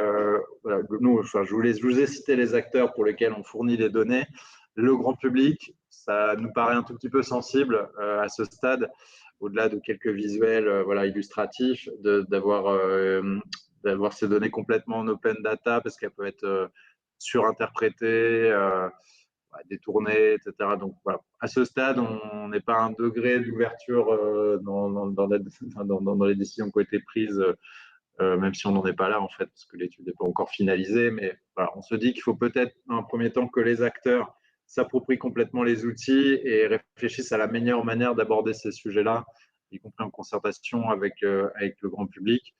voilà, nous, je vous ai cité les acteurs pour lesquels on fournit les données. Le grand public, ça nous paraît un tout petit peu sensible à ce stade, au-delà de quelques visuels voilà, illustratifs, d'avoir ces données complètement en open data parce qu'elles peuvent être surinterprétées, détournées, etc. Donc voilà, à ce stade, on n'est pas à un degré d'ouverture dans les décisions qui ont été prises, même si on n'en est pas là en fait, parce que l'étude n'est pas encore finalisée. Mais voilà, on se dit qu'il faut peut-être, dans un premier temps, que les acteurs s'approprient complètement les outils et réfléchissent à la meilleure manière d'aborder ces sujets-là, y compris en concertation avec le grand public.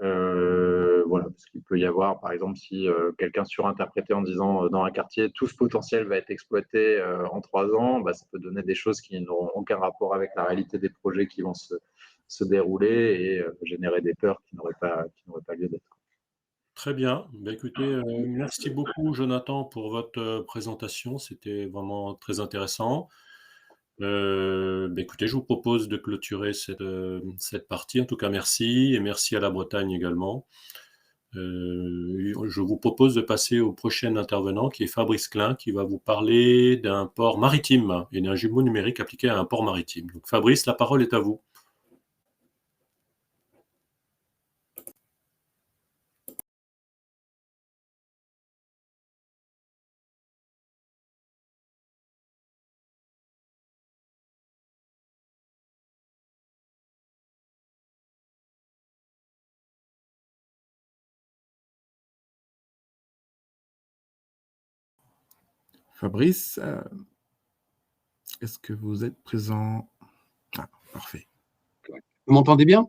Voilà, parce qu'il peut y avoir, par exemple, si quelqu'un surinterprétait en disant dans un quartier tout ce potentiel va être exploité en 3 ans, bah, ça peut donner des choses qui n'auront aucun rapport avec la réalité des projets qui vont se dérouler et générer des peurs qui n'auraient pas lieu d'être. Très bien. Écoutez, merci beaucoup Jonathan pour votre présentation. C'était vraiment très intéressant. Écoutez, je vous propose de clôturer cette partie. En tout cas, merci et merci à la Bretagne également. Je vous propose de passer au prochain intervenant qui est Fabrice Klein qui va vous parler d'un port maritime et d'un jumeau numérique appliqué à un port maritime. Donc Fabrice, la parole est à vous. Fabrice, est-ce que vous êtes présent? Ah, parfait. Vous m'entendez bien?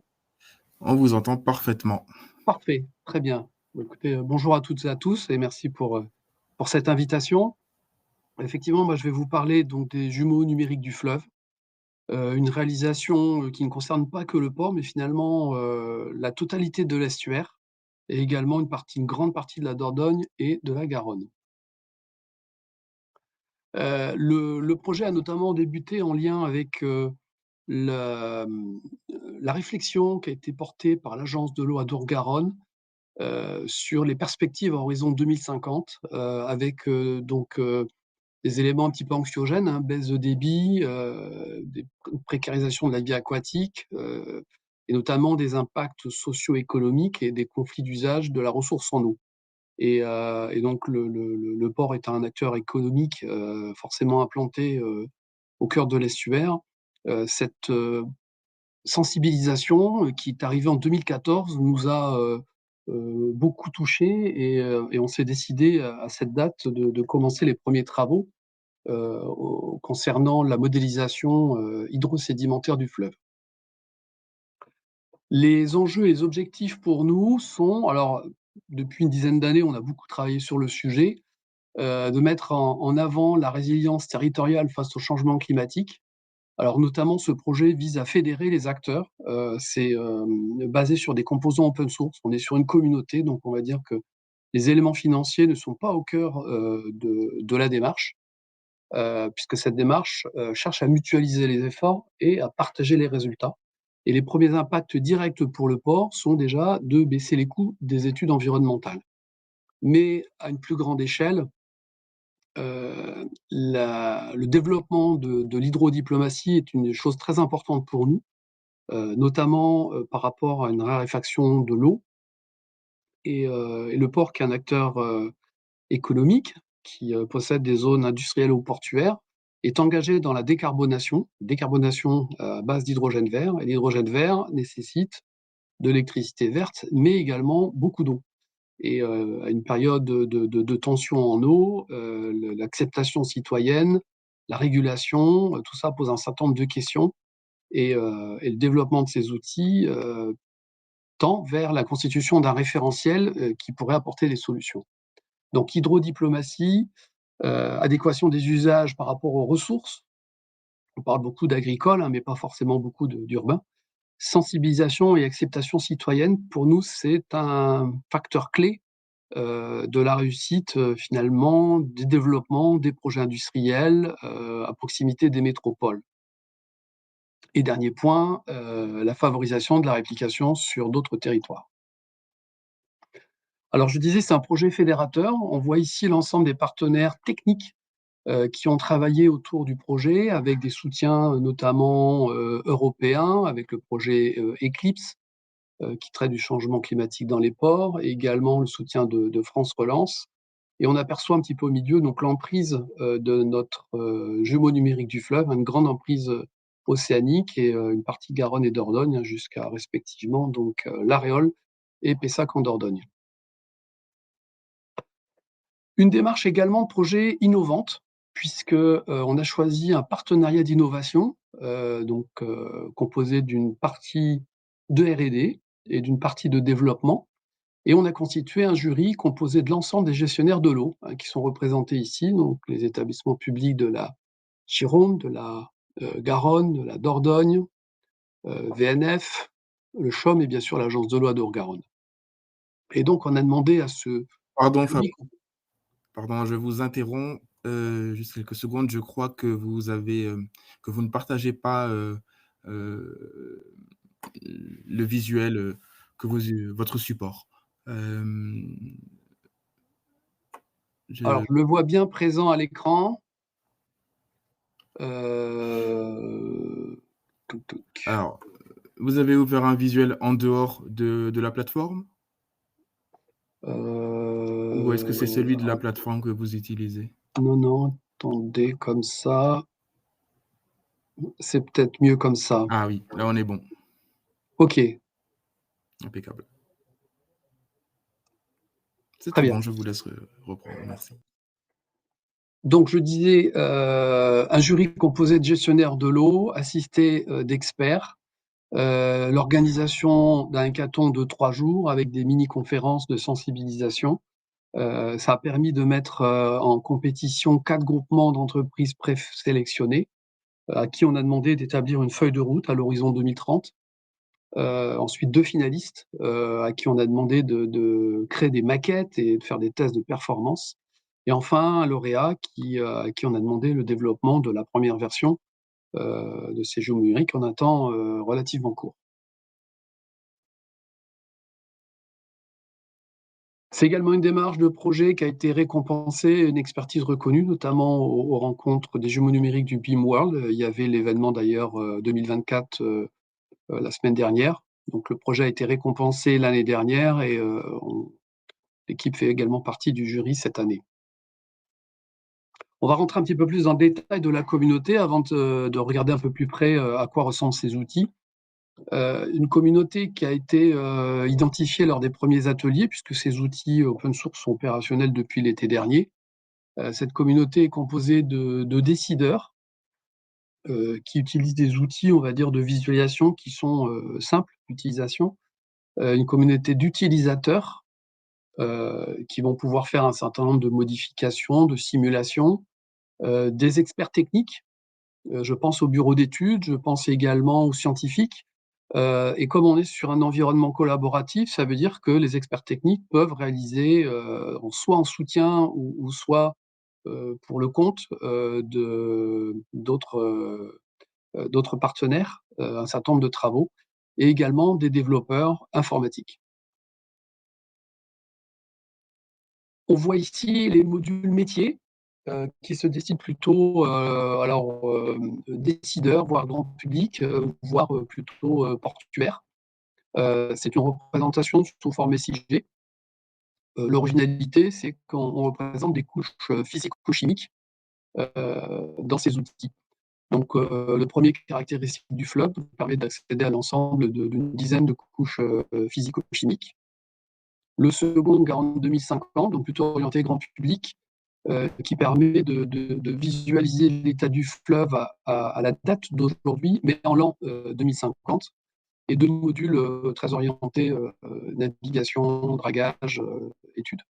On vous entend parfaitement. Parfait, très bien. Écoutez, bonjour à toutes et à tous et merci pour cette invitation. Effectivement, moi, je vais vous parler donc des jumeaux numériques du fleuve, une réalisation qui ne concerne pas que le port, mais finalement la totalité de l'estuaire et également une grande partie de la Dordogne et de la Garonne. Le projet a notamment débuté en lien avec la réflexion qui a été portée par l'Agence de l'eau Adour-Garonne sur les perspectives à horizon 2050, avec des éléments un petit peu anxiogènes, hein, baisse de débit, précarisation de la vie aquatique, et notamment des impacts socio-économiques et des conflits d'usage de la ressource en eau. Et donc le port est un acteur économique forcément implanté au cœur de l'estuaire. Cette sensibilisation qui est arrivée en 2014 nous a beaucoup touchés et on s'est décidé à cette date de commencer les premiers travaux concernant la modélisation hydrosédimentaire du fleuve. Les enjeux et les objectifs pour nous sont, alors depuis une dizaine d'années, on a beaucoup travaillé sur le sujet, de mettre en avant la résilience territoriale face au changement climatique. Alors notamment, ce projet vise à fédérer les acteurs. C'est basé sur des composants open source. On est sur une communauté, donc on va dire que les éléments financiers ne sont pas au cœur de la démarche, puisque cette démarche cherche à mutualiser les efforts et à partager les résultats. Et les premiers impacts directs pour le port sont déjà de baisser les coûts des études environnementales. Mais à une plus grande échelle, le développement de l'hydrodiplomatie est une chose très importante pour nous, notamment par rapport à une raréfaction de l'eau. Et le port, qui est un acteur économique, qui possède des zones industrielles ou portuaires, est engagé dans la décarbonation à base d'hydrogène vert. Et l'hydrogène vert nécessite de l'électricité verte, mais également beaucoup d'eau. Et à une période de tension en eau, l'acceptation citoyenne, la régulation, tout ça pose un certain nombre de questions. Et le développement de ces outils tend vers la constitution d'un référentiel qui pourrait apporter des solutions. Donc hydrodiplomatie, adéquation des usages par rapport aux ressources. On parle beaucoup d'agricole, hein, mais pas forcément beaucoup d'urbain. Sensibilisation et acceptation citoyenne, pour nous, c'est un facteur clé de la réussite finalement des développements des projets industriels à proximité des métropoles. Et dernier point, la favorisation de la réplication sur d'autres territoires. Alors je disais, c'est un projet fédérateur. On voit ici l'ensemble des partenaires techniques qui ont travaillé autour du projet, avec des soutiens notamment européens, avec le projet Eclipse, qui traite du changement climatique dans les ports, et également le soutien de France Relance. Et on aperçoit un petit peu au milieu donc l'emprise de notre jumeau numérique du fleuve, une grande emprise océanique et une partie Garonne et Dordogne, jusqu'à respectivement donc l'Aréole et Pessac en Dordogne. Une démarche également de projet innovante, puisque on a choisi un partenariat d'innovation, composé d'une partie de R&D et d'une partie de développement. Et on a constitué un jury composé de l'ensemble des gestionnaires de l'eau, hein, qui sont représentés ici, donc les établissements publics de la Gironde, de la Garonne, de la Dordogne, VNF, le CHOM et bien sûr l'Agence de l'eau Adour-Garonne. Et donc on a demandé à ce Pardon, jury. Pardon, je vous interromps juste quelques secondes. Je crois que que vous ne partagez pas le visuel votre support. Alors, je le vois bien présent à l'écran. Alors, vous avez ouvert un visuel en dehors de la plateforme? Ou est-ce que c'est celui de la plateforme que vous utilisez? Non, attendez, comme ça. C'est peut-être mieux comme ça. Ah oui, là on est bon. Ok, Impeccable. C'est très tout bien. bon, je vous laisse reprendre. Merci. Donc, je disais, un jury composé de gestionnaires de l'eau, assisté d'experts, l'organisation d'un hackathon de 3 jours avec des mini-conférences de sensibilisation. Ça a permis de mettre en compétition 4 groupements d'entreprises présélectionnés, à qui on a demandé d'établir une feuille de route à l'horizon 2030. Ensuite, 2 finalistes, à qui on a demandé de créer des maquettes et de faire des tests de performance. Et enfin, un lauréat à qui on a demandé le développement de la première version de ces jeux numériques en un temps relativement court. C'est également une démarche de projet qui a été récompensée, une expertise reconnue, notamment aux rencontres des jumeaux numériques du BIM World. Il y avait l'événement d'ailleurs 2024 la semaine dernière. Donc le projet a été récompensé l'année dernière et l'équipe fait également partie du jury cette année. On va rentrer un petit peu plus dans le détail de la communauté avant de regarder un peu plus près à quoi ressemblent ces outils. Une communauté qui a été identifiée lors des premiers ateliers, puisque ces outils open source sont opérationnels depuis l'été dernier. Cette communauté est composée de décideurs qui utilisent des outils, on va dire, de visualisation qui sont simples d'utilisation. Une communauté d'utilisateurs qui vont pouvoir faire un certain nombre de modifications, de simulations, des experts techniques. Je pense aux bureaux d'études, je pense également aux scientifiques. Et comme on est sur un environnement collaboratif, ça veut dire que les experts techniques peuvent réaliser, soit en soutien ou soit pour le compte d'autres partenaires, un certain nombre de travaux, et également des développeurs informatiques. On voit ici les modules métiers qui se destinent plutôt décideurs, voire grand public, voire plutôt portuaires. C'est une représentation sous forme SIG. L'originalité, c'est qu'on représente des couches physico-chimiques dans ces outils. Donc, le premier caractéristique du flux permet d'accéder à l'ensemble d'une dizaine de couches physico-chimiques. Le second, Garand 2050, donc plutôt orienté grand public, qui permet de visualiser l'état du fleuve à la date d'aujourd'hui, mais en l'an 2050. Et 2 modules très orientés navigation, dragage, études.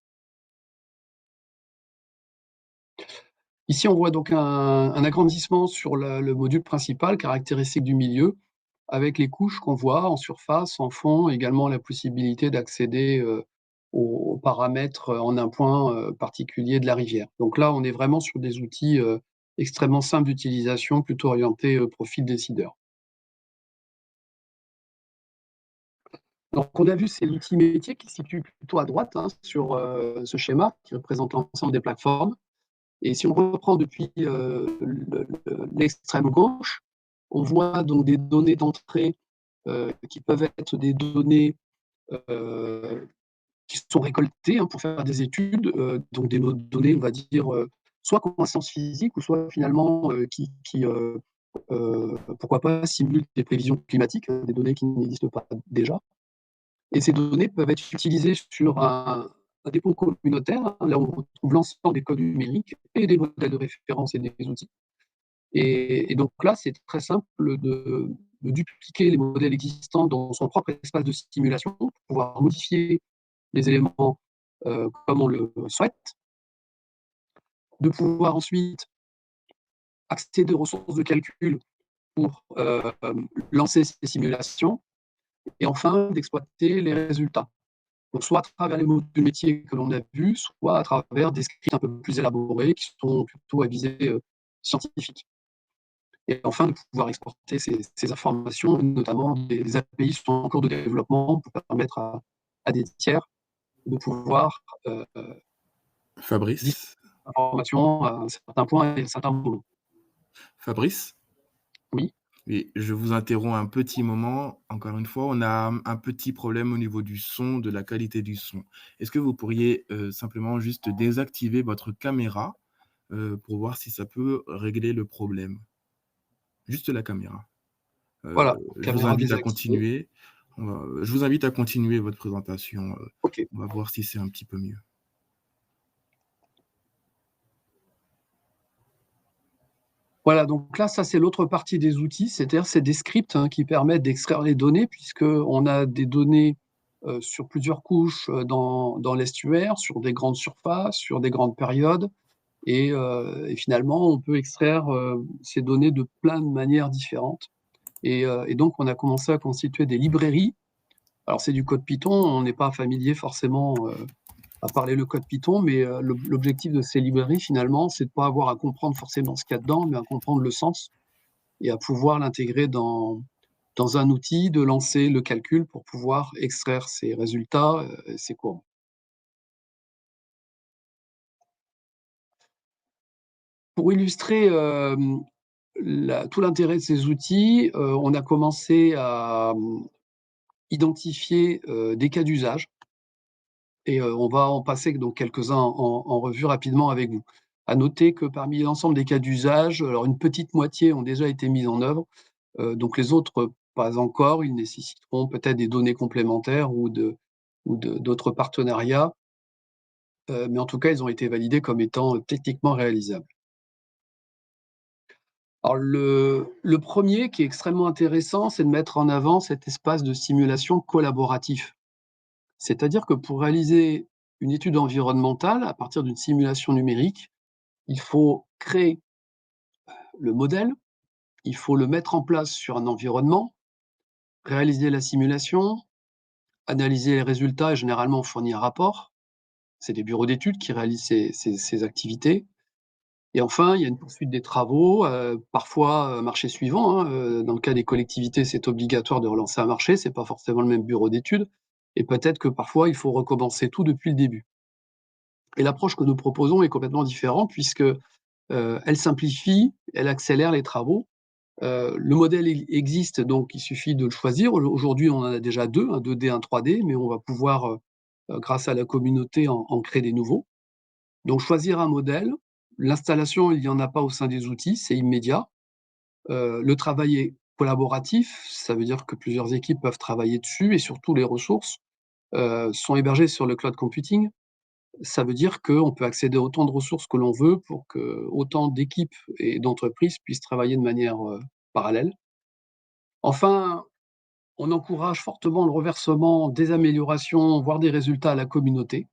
Ici, on voit donc un agrandissement sur le module principal, caractéristique du milieu, avec les couches qu'on voit en surface, en fond, également la possibilité d'accéder aux paramètres en un point particulier de la rivière. Donc là, on est vraiment sur des outils extrêmement simples d'utilisation, plutôt orientés profil décideur. Donc, on a vu, c'est l'outil métier qui se situe plutôt à droite sur ce schéma qui représente l'ensemble des plateformes. Et si on reprend depuis l'extrême gauche, on voit donc des données d'entrée qui peuvent être des données qui sont récoltées pour faire des études, donc des données, on va dire, soit connaissances physiques ou soit finalement qui pourquoi pas, simulent des prévisions climatiques, des données qui n'existent pas déjà. Et ces données peuvent être utilisées sur un dépôt communautaire, là où on retrouve l'ensemble des codes numériques et des modèles de référence et des outils. Et donc là, c'est très simple de dupliquer les modèles existants dans son propre espace de simulation pour pouvoir modifier les éléments comme on le souhaite, de pouvoir ensuite accéder aux ressources de calcul pour lancer ces simulations, et enfin d'exploiter les résultats. Donc, soit à travers les modules métiers que l'on a vus, soit à travers des scripts un peu plus élaborés qui sont plutôt à visée scientifique. Et enfin, de pouvoir exporter ces informations, notamment des API qui sont en cours de développement pour permettre à des tiers de pouvoir Fabrice, informations à un certain point et à un certain moment. Fabrice, Oui. oui, je vous interromps un petit moment. Encore une fois, on a un petit problème au niveau du son, de la qualité du son. Est-ce que vous pourriez simplement juste désactiver votre caméra pour voir si ça peut régler le problème? Juste la caméra. Voilà, Je vous caméra invite à désactivée. continuer. Je vous invite à continuer votre présentation. OK. On va voir si c'est un petit peu mieux. Voilà, donc là, ça, c'est l'autre partie des outils, c'est-à-dire c'est des scripts qui permettent d'extraire les données, puisqu'on a des données sur plusieurs couches dans l'estuaire, sur des grandes surfaces, sur des grandes périodes, et finalement, on peut extraire ces données de plein de manières différentes. Et donc, on a commencé à constituer des librairies. Alors, c'est du code Python, on n'est pas familier forcément à parler le code Python, mais l'objectif de ces librairies, finalement, c'est de ne pas avoir à comprendre forcément ce qu'il y a dedans, mais à comprendre le sens et à pouvoir l'intégrer dans un outil, de lancer le calcul pour pouvoir extraire ces résultats, ces courbes. Pour illustrer tout l'intérêt de ces outils, on a commencé à identifier des cas d'usage. Et on va en passer donc quelques-uns en revue rapidement avec vous. À noter que parmi l'ensemble des cas d'usage, alors une petite moitié ont déjà été mis en œuvre, donc les autres pas encore. Ils nécessiteront peut-être des données complémentaires ou d'autres partenariats, mais en tout cas, ils ont été validés comme étant techniquement réalisables. Alors le premier qui est extrêmement intéressant, c'est de mettre en avant cet espace de simulation collaboratif. C'est-à-dire que pour réaliser une étude environnementale à partir d'une simulation numérique, il faut créer le modèle, il faut le mettre en place sur un environnement, réaliser la simulation, analyser les résultats et généralement fournir un rapport. C'est des bureaux d'études qui réalisent ces activités. Et enfin, il y a une poursuite des travaux, parfois marché suivant. Dans le cas des collectivités, c'est obligatoire de relancer un marché, c'est pas forcément le même bureau d'études. Et peut-être que parfois, il faut recommencer tout depuis le début. Et l'approche que nous proposons est complètement différente puisque elle simplifie, elle accélère les travaux. Le modèle existe, donc il suffit de le choisir. Aujourd'hui, on en a déjà deux, un 2D, un 3D, mais on va pouvoir, grâce à la communauté, en créer des nouveaux. Donc choisir un modèle, l'installation, il n'y en a pas au sein des outils, c'est immédiat. Le travail est collaboratif, ça veut dire que plusieurs équipes peuvent travailler dessus et surtout les ressources sont hébergées sur le cloud computing. Ça veut dire qu'on peut accéder à autant de ressources que l'on veut pour que autant d'équipes et d'entreprises puissent travailler de manière parallèle. Enfin, on encourage fortement le reversement des améliorations, voire des résultats à la communauté.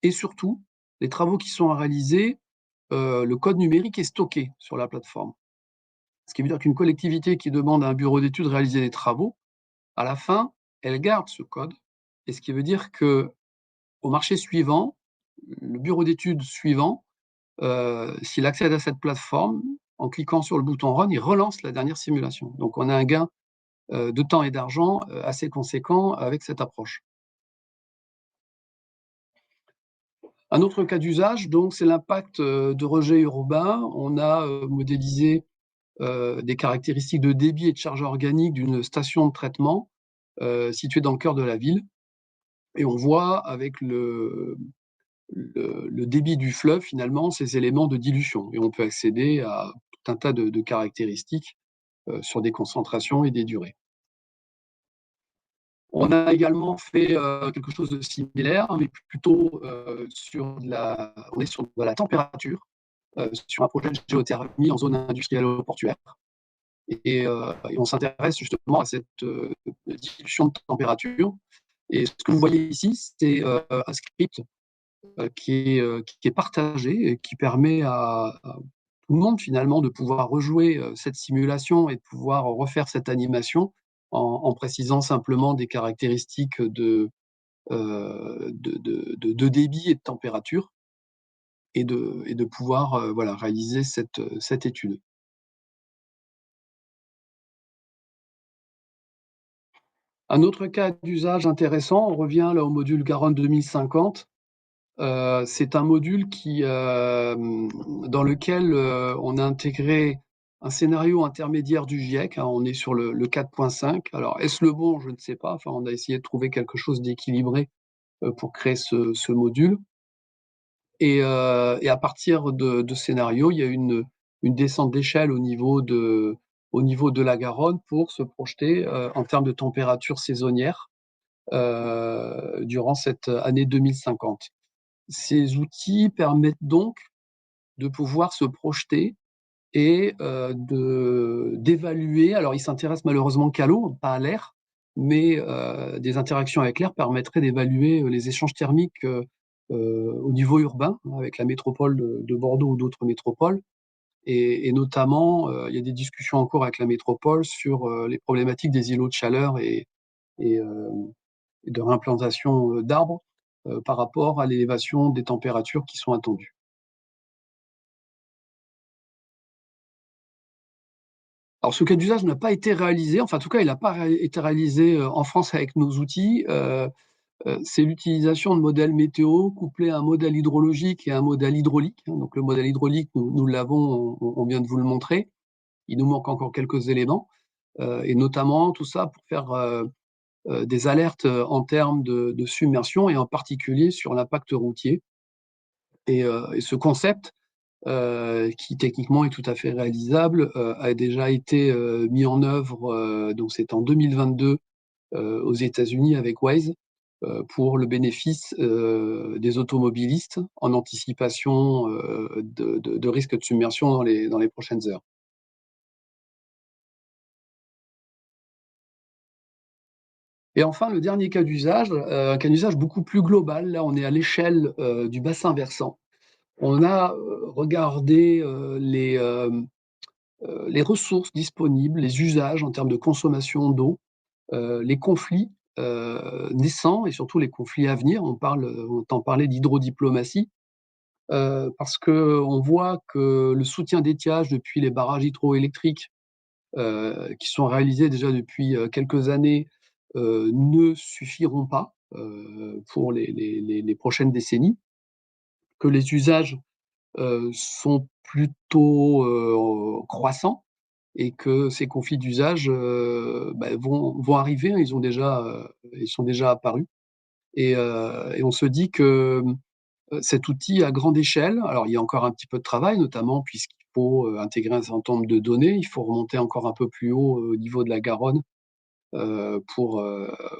Et surtout, les travaux qui sont à réaliser, le code numérique est stocké sur la plateforme. Ce qui veut dire qu'une collectivité qui demande à un bureau d'études de réaliser des travaux, à la fin, elle garde ce code. Et ce qui veut dire qu'au marché suivant, le bureau d'études suivant, s'il accède à cette plateforme, en cliquant sur le bouton Run, il relance la dernière simulation. Donc on a un gain de temps et d'argent assez conséquent avec cette approche. Un autre cas d'usage, donc, c'est l'impact de rejets urbains. On a modélisé des caractéristiques de débit et de charge organique d'une station de traitement située dans le cœur de la ville. Et on voit avec le débit du fleuve, finalement, ces éléments de dilution. Et on peut accéder à tout un tas de caractéristiques sur des concentrations et des durées. On a également fait quelque chose de similaire, mais plutôt sur on est sur de la température, sur un projet de géothermie en zone industrielle ou portuaire. Et on s'intéresse justement à cette dilution de température. Et ce que vous voyez ici, c'est un script qui est partagé et qui permet à tout le monde finalement de pouvoir rejouer cette simulation et de pouvoir refaire cette animation en précisant simplement des caractéristiques de débit et de température et de pouvoir voilà, réaliser cette étude. Un autre cas d'usage intéressant, on revient là au module Garonne 2050. C'est un module dans lequel on a intégré un scénario intermédiaire du GIEC. On est sur le 4.5. Alors, est-ce le bon? Je ne sais pas. Enfin, on a essayé de trouver quelque chose d'équilibré pour créer ce module. Et à partir de scénario, il y a une descente d'échelle au niveau de la Garonne pour se projeter en termes de température saisonnière durant cette année 2050. Ces outils permettent donc de pouvoir se projeter et d'évaluer. Alors, il s'intéresse malheureusement qu'à l'eau, pas à l'air, mais des interactions avec l'air permettraient d'évaluer les échanges thermiques au niveau urbain, avec la métropole de Bordeaux ou d'autres métropoles. Et notamment, il y a des discussions en cours avec la métropole sur les problématiques des îlots de chaleur et de réimplantation d'arbres par rapport à l'élévation des températures qui sont attendues. Alors, ce cas d'usage n'a pas été réalisé, enfin, en tout cas, il n'a pas été réalisé en France avec nos outils. C'est l'utilisation de modèles météo couplés à un modèle hydrologique et à un modèle hydraulique. Donc, le modèle hydraulique, nous l'avons, on vient de vous le montrer. Il nous manque encore quelques éléments, et notamment tout ça pour faire des alertes en termes de submersion et en particulier sur l'impact routier. Et ce concept, qui techniquement est tout à fait réalisable, a déjà été mis en œuvre, donc c'est en 2022 aux États-Unis avec Waze, pour le bénéfice des automobilistes en anticipation de risques de submersion dans les prochaines heures. Et enfin, le dernier cas d'usage, un cas d'usage beaucoup plus global. Là, on est à l'échelle du bassin versant. On a regardé les ressources disponibles, les usages en termes de consommation d'eau, les conflits naissants et surtout les conflits à venir. On entend parler d'hydrodiplomatie, parce qu'on voit que le soutien d'étiage depuis les barrages hydroélectriques, qui sont réalisés déjà depuis quelques années, ne suffiront pas pour les prochaines décennies, que les usages sont plutôt croissants et que ces conflits d'usage vont arriver. Ils sont déjà apparus et on se dit que cet outil à grande échelle, alors il y a encore un petit peu de travail, notamment puisqu'il faut intégrer un certain nombre de données, il faut remonter encore un peu plus haut au niveau de la Garonne pour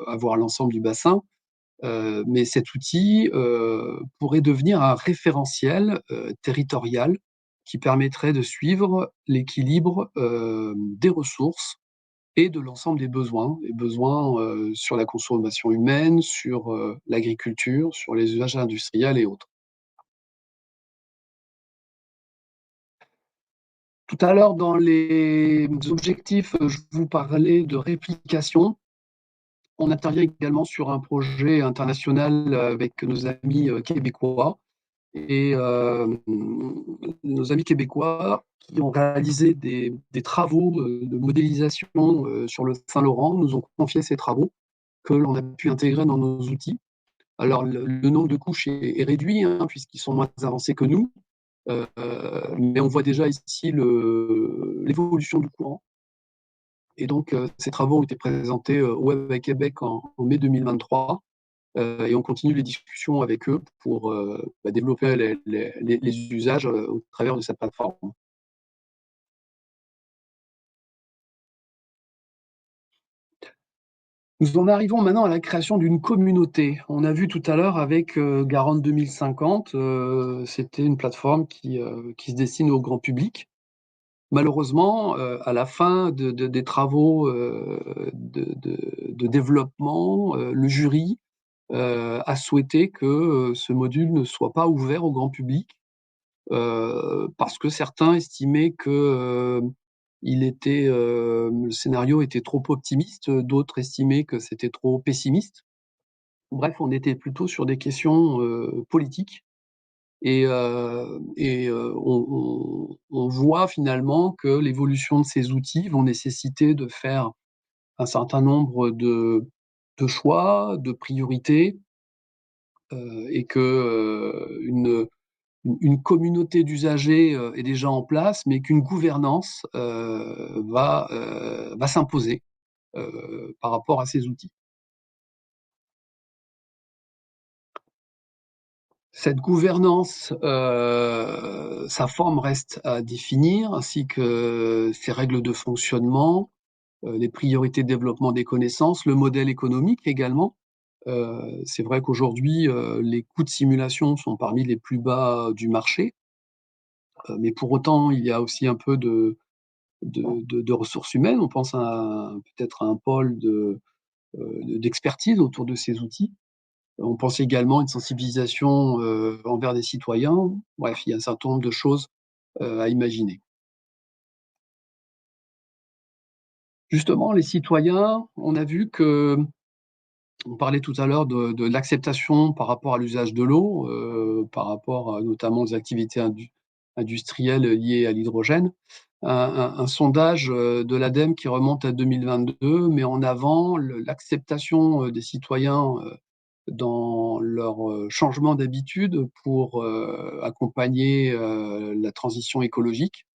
avoir l'ensemble du bassin. Mais cet outil pourrait devenir un référentiel territorial qui permettrait de suivre l'équilibre des ressources et de l'ensemble des besoins, sur la consommation humaine, sur l'agriculture, sur les usages industriels et autres. Tout à l'heure, dans les objectifs, je vous parlais de réplication. On intervient également sur un projet international avec nos amis québécois. Et nos amis québécois qui ont réalisé des travaux de modélisation sur le Saint-Laurent nous ont confié ces travaux que l'on a pu intégrer dans nos outils. Alors, le nombre de couches est réduit, hein, puisqu'ils sont moins avancés que nous, mais on voit déjà ici l'évolution du courant. Et donc, ces travaux ont été présentés au Web à Québec en mai 2023. Et on continue les discussions avec eux pour développer les usages au travers de cette plateforme. Nous en arrivons maintenant à la création d'une communauté. On a vu tout à l'heure avec Garonne 2050, c'était une plateforme qui se destine au grand public. Malheureusement, à la fin des travaux de développement, le jury a souhaité que ce module ne soit pas ouvert au grand public, parce que certains estimaient que le scénario était trop optimiste, d'autres estimaient que c'était trop pessimiste. Bref, on était plutôt sur des questions politiques et on voit finalement que l'évolution de ces outils vont nécessiter de faire un certain nombre de choix, de priorités, et que une communauté d'usagers est déjà en place, mais qu'une gouvernance va s'imposer par rapport à ces outils. Cette gouvernance, sa forme reste à définir, ainsi que ses règles de fonctionnement, les priorités de développement des connaissances, le modèle économique également. C'est vrai qu'aujourd'hui, les coûts de simulation sont parmi les plus bas du marché. Mais pour autant, il y a aussi un peu de ressources humaines. On pense peut-être à un pôle d'expertise autour de ces outils. On pense également à une sensibilisation envers des citoyens. Bref, il y a un certain nombre de choses à imaginer. Justement, les citoyens, on a vu que on parlait tout à l'heure de l'acceptation par rapport à l'usage de l'eau, par rapport notamment aux activités industrielles liées à l'hydrogène. Un sondage de l'ADEME qui remonte à 2022 met en avant l'acceptation des citoyens dans leur changement d'habitude pour accompagner la transition écologique.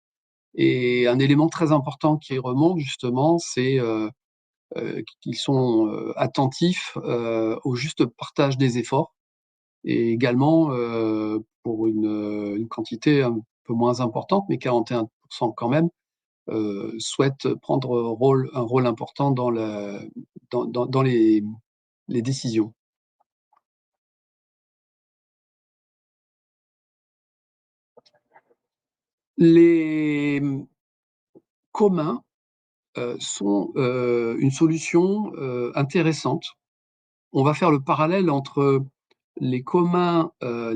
Et un élément très important qui remonte justement, c'est qu'ils sont attentifs au juste partage des efforts et également pour une quantité un peu moins importante, mais 41% quand même, souhaitent prendre un rôle important dans les décisions. Les communs sont une solution intéressante. On va faire le parallèle entre les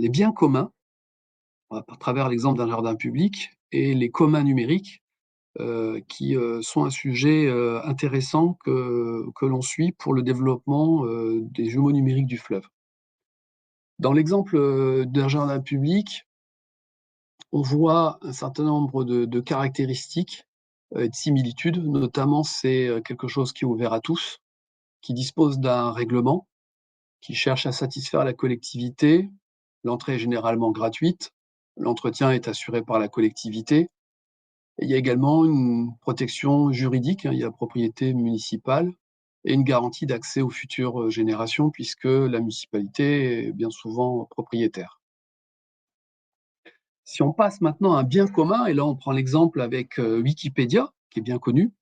biens communs, à travers l'exemple d'un jardin public, et les communs numériques, qui sont un sujet intéressant que l'on suit pour le développement des jumeaux numériques du fleuve. Dans l'exemple d'un jardin public, on voit un certain nombre de caractéristiques et de similitudes. Notamment, c'est quelque chose qui est ouvert à tous, qui dispose d'un règlement, qui cherche à satisfaire la collectivité. L'entrée est généralement gratuite, l'entretien est assuré par la collectivité. Et il y a également une protection juridique, il y a propriété municipale et une garantie d'accès aux futures générations puisque la municipalité est bien souvent propriétaire. Si on passe maintenant à un bien commun, et là on prend l'exemple avec Wikipédia, qui est bien connu,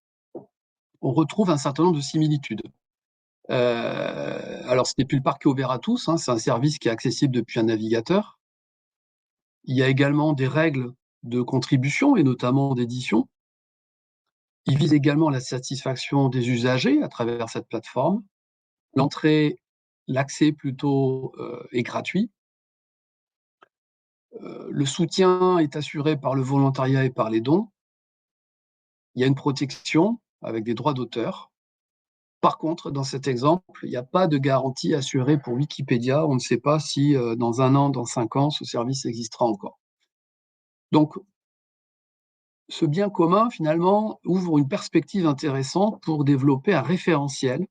on retrouve un certain nombre de similitudes. Alors, ce n'est plus le parc qui est ouvert à tous, c'est un service qui est accessible depuis un navigateur. Il y a également des règles de contribution et notamment d'édition. Il vise également la satisfaction des usagers à travers cette plateforme. L'accès plutôt est gratuit. Le soutien est assuré par le volontariat et par les dons. Il y a une protection avec des droits d'auteur. Par contre, dans cet exemple, il n'y a pas de garantie assurée pour Wikipédia. On ne sait pas si dans 1 an, dans 5 ans, ce service existera encore. Donc, ce bien commun, finalement, ouvre une perspective intéressante pour développer un référentiel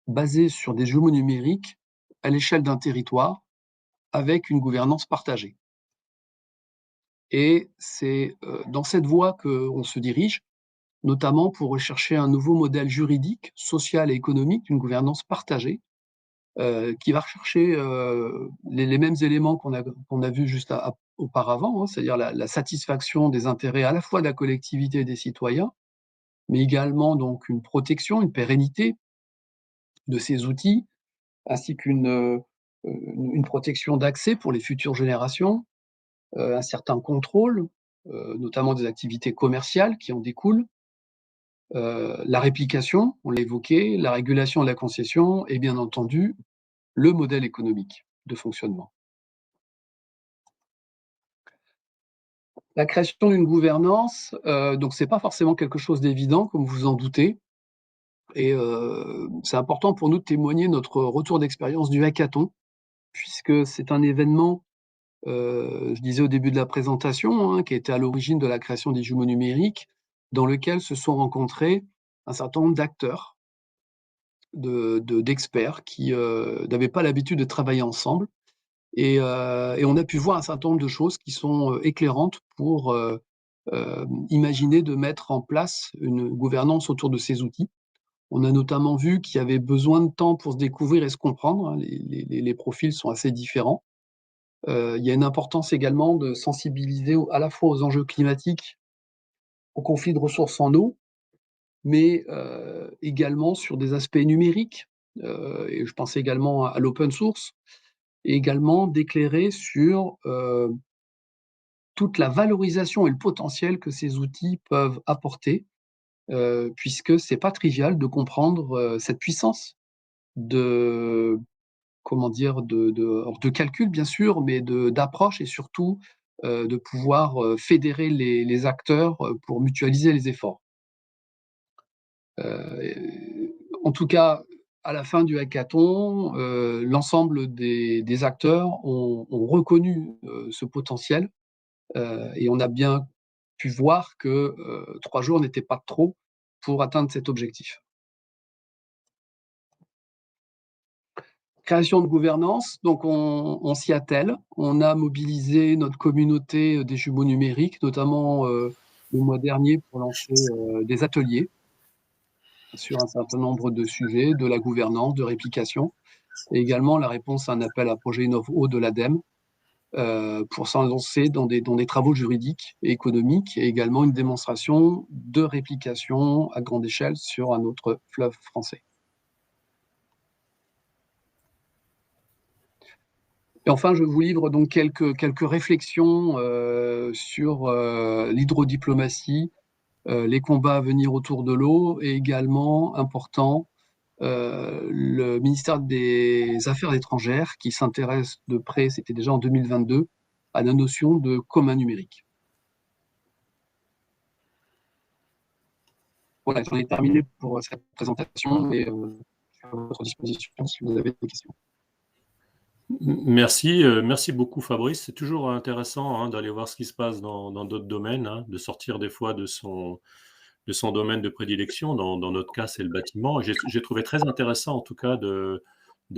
basé sur des jumeaux numériques à l'échelle d'un territoire avec une gouvernance partagée. Et c'est dans cette voie qu'on se dirige, notamment pour rechercher un nouveau modèle juridique, social et économique d'une gouvernance partagée, qui va rechercher les mêmes éléments qu'on a vus juste auparavant, c'est-à-dire la satisfaction des intérêts à la fois de la collectivité et des citoyens, mais également donc une protection, une pérennité de ces outils, ainsi qu'une protection d'accès pour les futures générations, un certain contrôle, notamment des activités commerciales qui en découlent, la réplication, on l'a évoqué, la régulation de la concession et bien entendu le modèle économique de fonctionnement. La création d'une gouvernance, donc c'est pas forcément quelque chose d'évident, comme vous en doutez, et c'est important pour nous de témoigner notre retour d'expérience du hackathon, puisque c'est un événement, je disais au début de la présentation, qui a été à l'origine de la création des jumeaux numériques, dans lequel se sont rencontrés un certain nombre d'acteurs, d'experts qui n'avaient pas l'habitude de travailler ensemble. Et on a pu voir un certain nombre de choses qui sont éclairantes pour imaginer de mettre en place une gouvernance autour de ces outils. On a notamment vu qu'il y avait besoin de temps pour se découvrir et se comprendre. Les profils sont assez différents. Il y a une importance également de sensibiliser à la fois aux enjeux climatiques, aux conflits de ressources en eau, mais également sur des aspects numériques. Et je pense également à l'open source, et également d'éclairer sur toute la valorisation et le potentiel que ces outils peuvent apporter, puisque c'est pas trivial de comprendre cette puissance de, comment dire, de calcul bien sûr, mais d'approche et surtout de pouvoir fédérer les acteurs pour mutualiser les efforts. En tout cas, à la fin du hackathon, l'ensemble des acteurs ont reconnu ce potentiel et on a bien pu voir que 3 jours n'étaient pas trop pour atteindre cet objectif. Création de gouvernance, donc on s'y attelle. On a mobilisé notre communauté des jumeaux numériques, notamment le mois dernier pour lancer des ateliers sur un certain nombre de sujets, de la gouvernance, de réplication, et également la réponse à un appel à projet Innovo de l'ADEME pour s'en lancer dans des travaux juridiques et économiques, et également une démonstration de réplication à grande échelle sur un autre fleuve français. Et enfin, je vous livre donc quelques réflexions sur l'hydrodiplomatie, les combats à venir autour de l'eau, et également, important, le ministère des Affaires étrangères qui s'intéresse de près, c'était déjà en 2022, à la notion de commun numérique. Voilà, j'en ai terminé pour cette présentation et je suis à votre disposition si vous avez des questions. Merci, merci beaucoup Fabrice. C'est toujours intéressant d'aller voir ce qui se passe dans d'autres domaines, de sortir des fois de son domaine de prédilection. Dans notre cas, c'est le bâtiment. J'ai trouvé très intéressant en tout cas de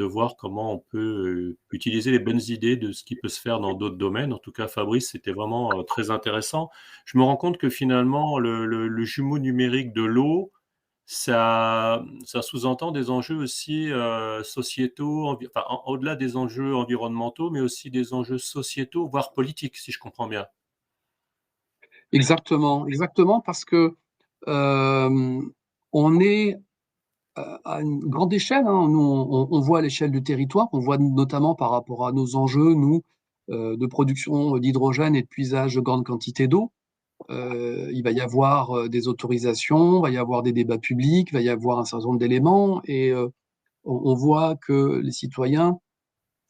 voir comment on peut utiliser les bonnes idées de ce qui peut se faire dans d'autres domaines. En tout cas, Fabrice, c'était vraiment très intéressant. Je me rends compte que finalement, le jumeau numérique de l'eau, ça sous-entend des enjeux aussi sociétaux, enfin, au-delà des enjeux environnementaux, mais aussi des enjeux sociétaux, voire politiques, si je comprends bien. Exactement, exactement, parce que on est à une grande échelle. Nous, on voit à l'échelle du territoire, on voit notamment par rapport à nos enjeux, nous, de production d'hydrogène et de puisage de grande quantité d'eau. Il va y avoir des autorisations, il va y avoir des débats publics, il va y avoir un certain nombre d'éléments, et on voit que les citoyens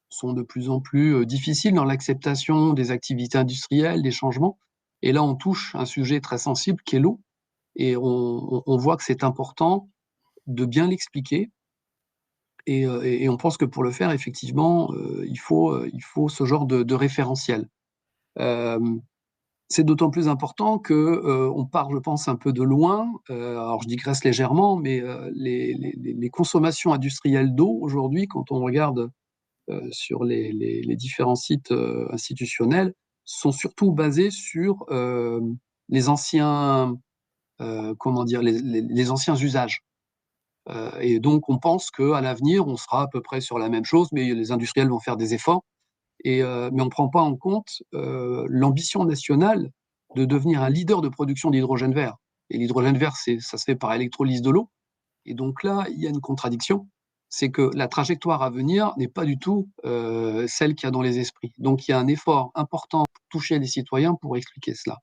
sont de plus en plus difficiles dans l'acceptation des activités industrielles, des changements. Et là, on touche un sujet très sensible qui est l'eau, et on voit que c'est important de bien l'expliquer. Et on pense que pour le faire, effectivement, il faut ce genre de référentiel. C'est d'autant plus important que on part, je pense, un peu de loin. Alors, je digresse légèrement, mais les consommations industrielles d'eau aujourd'hui, quand on regarde sur les différents sites institutionnels, sont surtout basées sur les anciens, comment dire, les anciens usages. Et donc, on pense qu'à l'avenir, on sera à peu près sur la même chose, mais les industriels vont faire des efforts. Mais on ne prend pas en compte l'ambition nationale de devenir un leader de production d'hydrogène vert. Et l'hydrogène vert, ça se fait par électrolyse de l'eau. Et donc là, il y a une contradiction. C'est que la trajectoire à venir n'est pas du tout celle qu'il y a dans les esprits. Donc il y a un effort important pour toucher les citoyens pour expliquer cela.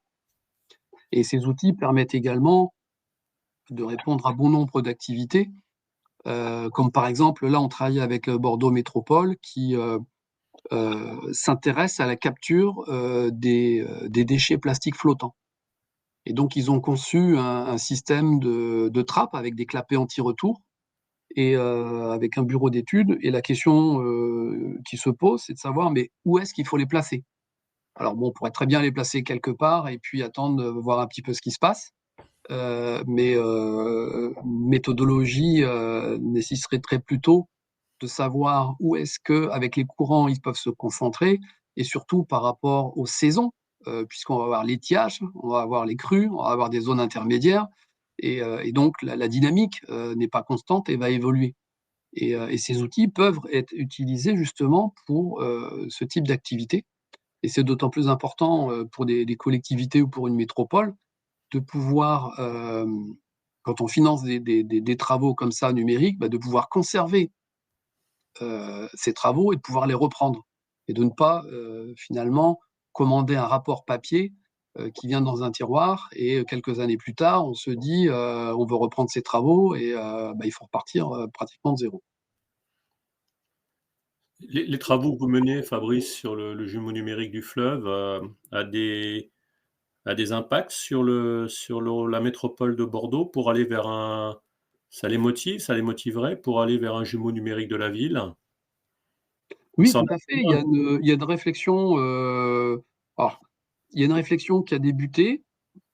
Et ces outils permettent également de répondre à bon nombre d'activités, comme par exemple, là, on travaille avec Bordeaux Métropole qui s'intéresse à la capture des déchets plastiques flottants. Et donc, ils ont conçu un système de trappe avec des clapets anti-retour et avec un bureau d'études. Et la question qui se pose, c'est de savoir, mais où est-ce qu'il faut les placer? Alors bon, on pourrait très bien les placer quelque part et puis attendre de voir un petit peu ce qui se passe. Mais méthodologie nécessiterait plutôt de savoir où est-ce qu'avec les courants, ils peuvent se concentrer, et surtout par rapport aux saisons, puisqu'on va avoir l'étiage, on va avoir les crues, on va avoir des zones intermédiaires, et donc la dynamique n'est pas constante et va évoluer. Et ces outils peuvent être utilisés justement pour ce type d'activité. Et c'est d'autant plus important pour des collectivités ou pour une métropole de pouvoir, quand on finance des travaux comme ça numériques, de pouvoir conserver ces travaux et de pouvoir les reprendre. Et de ne pas finalement commander un rapport papier qui vient dans un tiroir, et quelques années plus tard, on se dit on veut reprendre ses travaux, et il faut repartir pratiquement de zéro. Les travaux que vous menez, Fabrice, sur le jumeau numérique du fleuve, a des impacts sur la métropole de Bordeaux pour aller vers un... Ça les motiverait pour aller vers un jumeau numérique de la ville? Oui, Sans tout à fait. Il y a une réflexion. Alors, il y a une réflexion qui a débuté,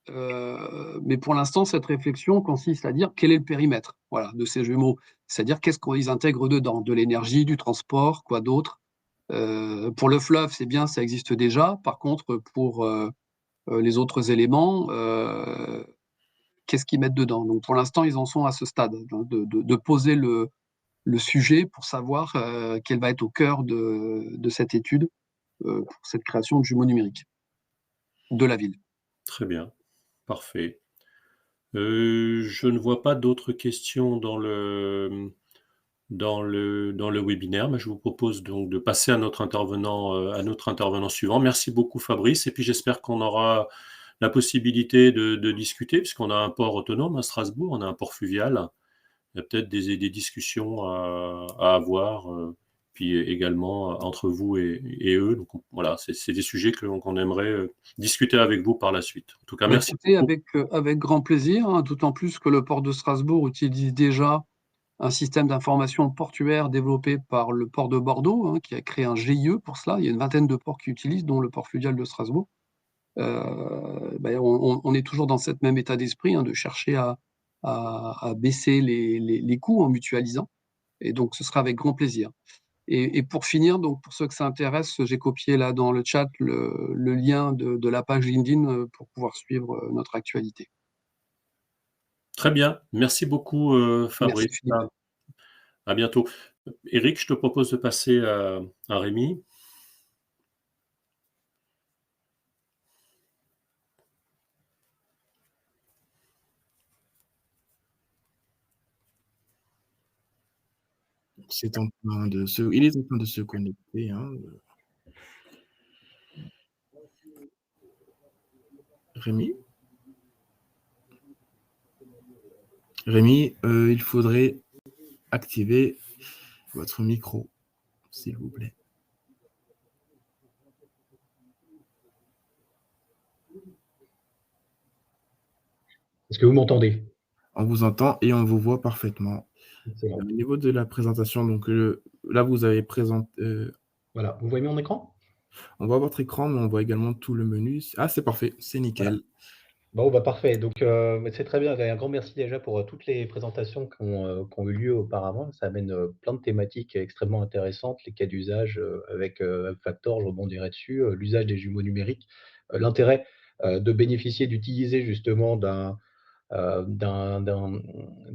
mais pour l'instant, cette réflexion consiste à dire quel est le périmètre, voilà, de ces jumeaux. C'est-à-dire qu'est-ce qu'ils intègrent dedans? De l'énergie, du transport, quoi d'autre? Pour le fleuve, c'est bien, ça existe déjà. Par contre, pour les autres éléments, qu'est-ce qu'ils mettent dedans? Donc, pour l'instant, ils en sont à ce stade, hein, de poser le sujet pour savoir quel va être au cœur de cette étude pour cette création de jumeaux numériques de la ville. Très bien, parfait. Je ne vois pas d'autres questions dans le webinaire, mais je vous propose donc de passer à notre intervenant suivant. Merci beaucoup, Fabrice, et puis j'espère qu'on aura la possibilité de discuter, puisqu'on a un port autonome à Strasbourg, on a un port fluvial. Il y a peut-être des discussions à avoir, puis également entre vous et eux. Donc voilà, c'est des sujets qu'on aimerait discuter avec vous par la suite. En tout cas, merci Écoutez, beaucoup. avec grand plaisir, hein, d'autant plus que le port de Strasbourg utilise déjà un système d'information portuaire développé par le port de Bordeaux, hein, qui a créé un GIE pour cela. Il y a une vingtaine de ports qui utilisent, dont le port fluvial de Strasbourg. On est toujours dans cet même état d'esprit, hein, de chercher à baisser les coûts en mutualisant. Et donc, ce sera avec grand plaisir. Et pour finir, donc pour ceux que ça intéresse, j'ai copié là dans le chat le lien de la page LinkedIn pour pouvoir suivre notre actualité. Très bien. Merci beaucoup, Merci Fabrice. Philippe. À bientôt. Eric, je te propose de passer à Rémi. Il est en train de se connecter, hein. Rémi? Rémi, il faudrait activer votre micro, s'il vous plaît. Est-ce que vous m'entendez? On vous entend et on vous voit parfaitement. Excellent. Au niveau de la présentation, donc là, vous avez présenté. Voilà, vous voyez mon écran? On voit votre écran, mais on voit également tout le menu. Ah, c'est parfait, c'est nickel. Voilà. Bon, bah, parfait. Donc, c'est très bien. Un grand merci déjà pour toutes les présentations qui ont eu lieu auparavant. Ça amène plein de thématiques extrêmement intéressantes, les cas d'usage avec Factor, je rebondirai dessus, l'usage des jumeaux numériques, l'intérêt de bénéficier, d'utiliser justement d'un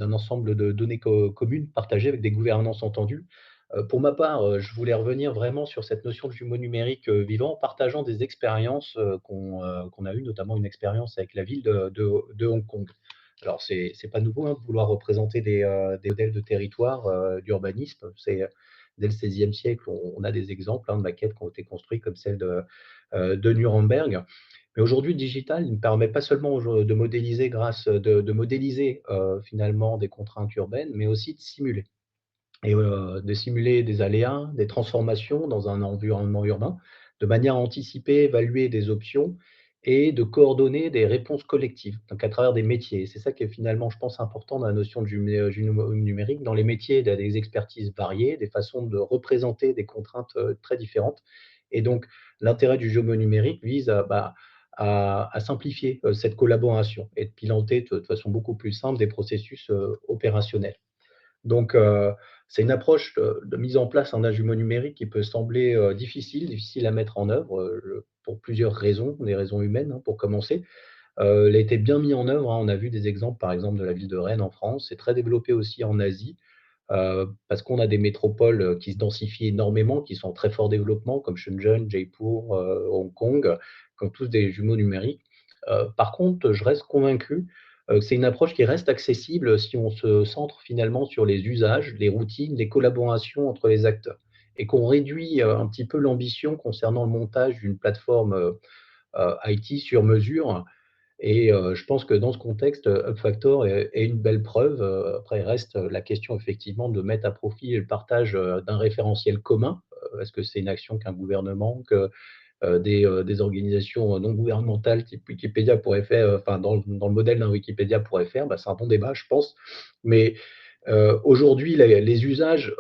ensemble de données communes partagées avec des gouvernances entendues. Pour ma part, je voulais revenir vraiment sur cette notion de jumeau numérique vivant, en partageant des expériences qu'on a eues, notamment une expérience avec la ville de Hong Kong. Alors, c'est pas nouveau hein, de vouloir représenter des modèles de territoire d'urbanisme. Dès le XVIe siècle, on a des exemples hein, de maquettes qui ont été construites comme celle de Nuremberg. Mais aujourd'hui, le digital ne permet pas seulement de modéliser finalement des contraintes urbaines, mais aussi de simuler. Et de simuler des aléas, des transformations dans un environnement urbain, de manière à anticiper, évaluer des options et de coordonner des réponses collectives, donc à travers des métiers. C'est ça qui est finalement, je pense, important dans la notion du numérique. Dans les métiers, il y a des expertises variées, des façons de représenter des contraintes très différentes. Et donc, l'intérêt du jeu numérique vise à simplifier cette collaboration et de piloter de façon beaucoup plus simple des processus opérationnels. Donc, c'est une approche de mise en place d'un jumeau numérique qui peut sembler difficile à mettre en œuvre pour plusieurs raisons, des raisons humaines hein, pour commencer. Elle a été bien mis en œuvre, hein. On a vu des exemples, par exemple, de la ville de Rennes en France. C'est très développé aussi en Asie, parce qu'on a des métropoles qui se densifient énormément, qui sont en très fort développement, comme Shenzhen, Jaipur, Hong Kong, qui ont tous des jumeaux numériques. Par contre, je reste convaincu que c'est une approche qui reste accessible si on se centre finalement sur les usages, les routines, les collaborations entre les acteurs. et qu'on réduit un petit peu l'ambition concernant le montage d'une plateforme IT sur mesure. Et je pense que dans ce contexte, UpFactor est une belle preuve. Après, il reste la question effectivement de mettre à profit le partage d'un référentiel commun. Est-ce que c'est une action qu'un gouvernement, que des organisations non gouvernementales type Wikipédia pourraient faire, enfin dans le modèle d'un Wikipédia pourrait faire? C'est un bon débat, je pense. Mais aujourd'hui, les usages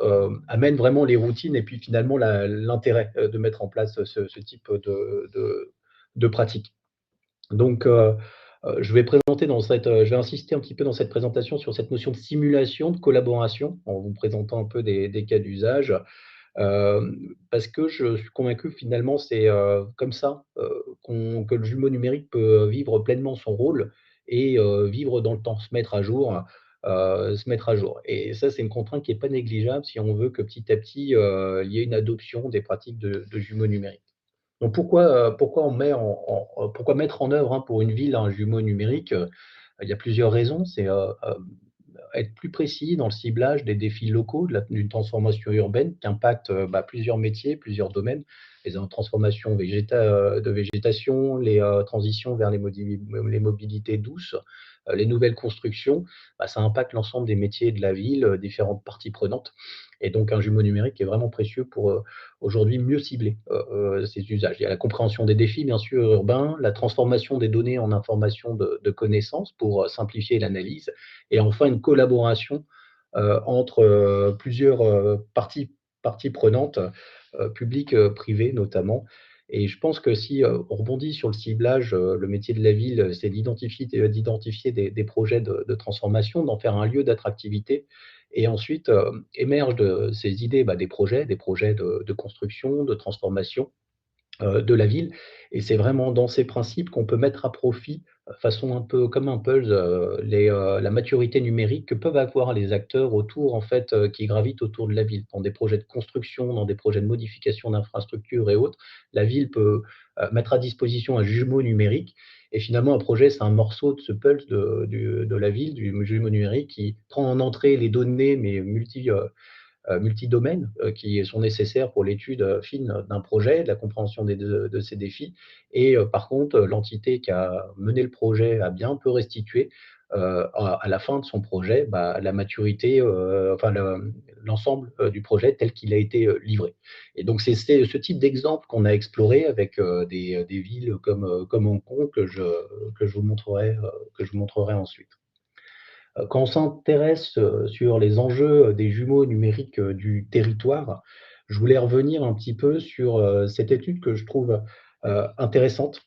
amènent vraiment les routines et puis finalement l'intérêt de mettre en place ce type de pratique. Donc, je vais insister un petit peu dans cette présentation sur cette notion de simulation, de collaboration, en vous présentant un peu des cas d'usage, parce que je suis convaincu que finalement c'est, comme ça, que le jumeau numérique peut vivre pleinement son rôle et vivre dans le temps, se mettre à jour et ça, c'est une contrainte qui est pas négligeable si on veut que petit à petit, il y ait une adoption des pratiques de jumeaux numériques. Donc pourquoi pourquoi mettre en œuvre, pour une ville un jumeau numérique? Il y a plusieurs raisons. C'est, être plus précis dans le ciblage des défis locaux d'une transformation urbaine qui impacte, plusieurs métiers, plusieurs domaines. Les transformations de végétation, les transitions vers les mobilités douces, les nouvelles constructions, ça impacte l'ensemble des métiers de la ville, différentes parties prenantes et donc un jumeau numérique est vraiment précieux pour, aujourd'hui mieux cibler, ces usages. Il y a la compréhension des défis bien sûr urbains, la transformation des données en informations de connaissances pour, simplifier l'analyse et enfin une collaboration, entre, plusieurs, parties prenantes, publiques, privées notamment et je pense que si, on rebondit sur le ciblage, le métier de la ville, c'est d'identifier des projets de transformation, d'en faire un lieu d'attractivité et ensuite, émergent de ces idées, des projets de construction, de transformation de la ville et c'est vraiment dans ces principes qu'on peut mettre à profit, façon un peu comme un puzzle, la maturité numérique que peuvent avoir les acteurs autour en fait, qui gravitent autour de la ville. Dans des projets de construction, dans des projets de modification d'infrastructures et autres, la ville peut, mettre à disposition un jumeau numérique et finalement un projet, c'est un morceau de ce puzzle de la ville, du jumeau numérique qui prend en entrée les données mais multidomaines qui sont nécessaires pour l'étude fine d'un projet, de la compréhension de ces défis. Et par contre, l'entité qui a mené le projet à bien peut restituer à la fin de son projet la maturité, l'ensemble du projet tel qu'il a été livré. Et donc, c'est ce type d'exemple qu'on a exploré avec des villes comme Hong Kong que je vous montrerai ensuite. Quand on s'intéresse, sur les enjeux, des jumeaux numériques, du territoire, je voulais revenir un petit peu sur, cette étude que je trouve, intéressante.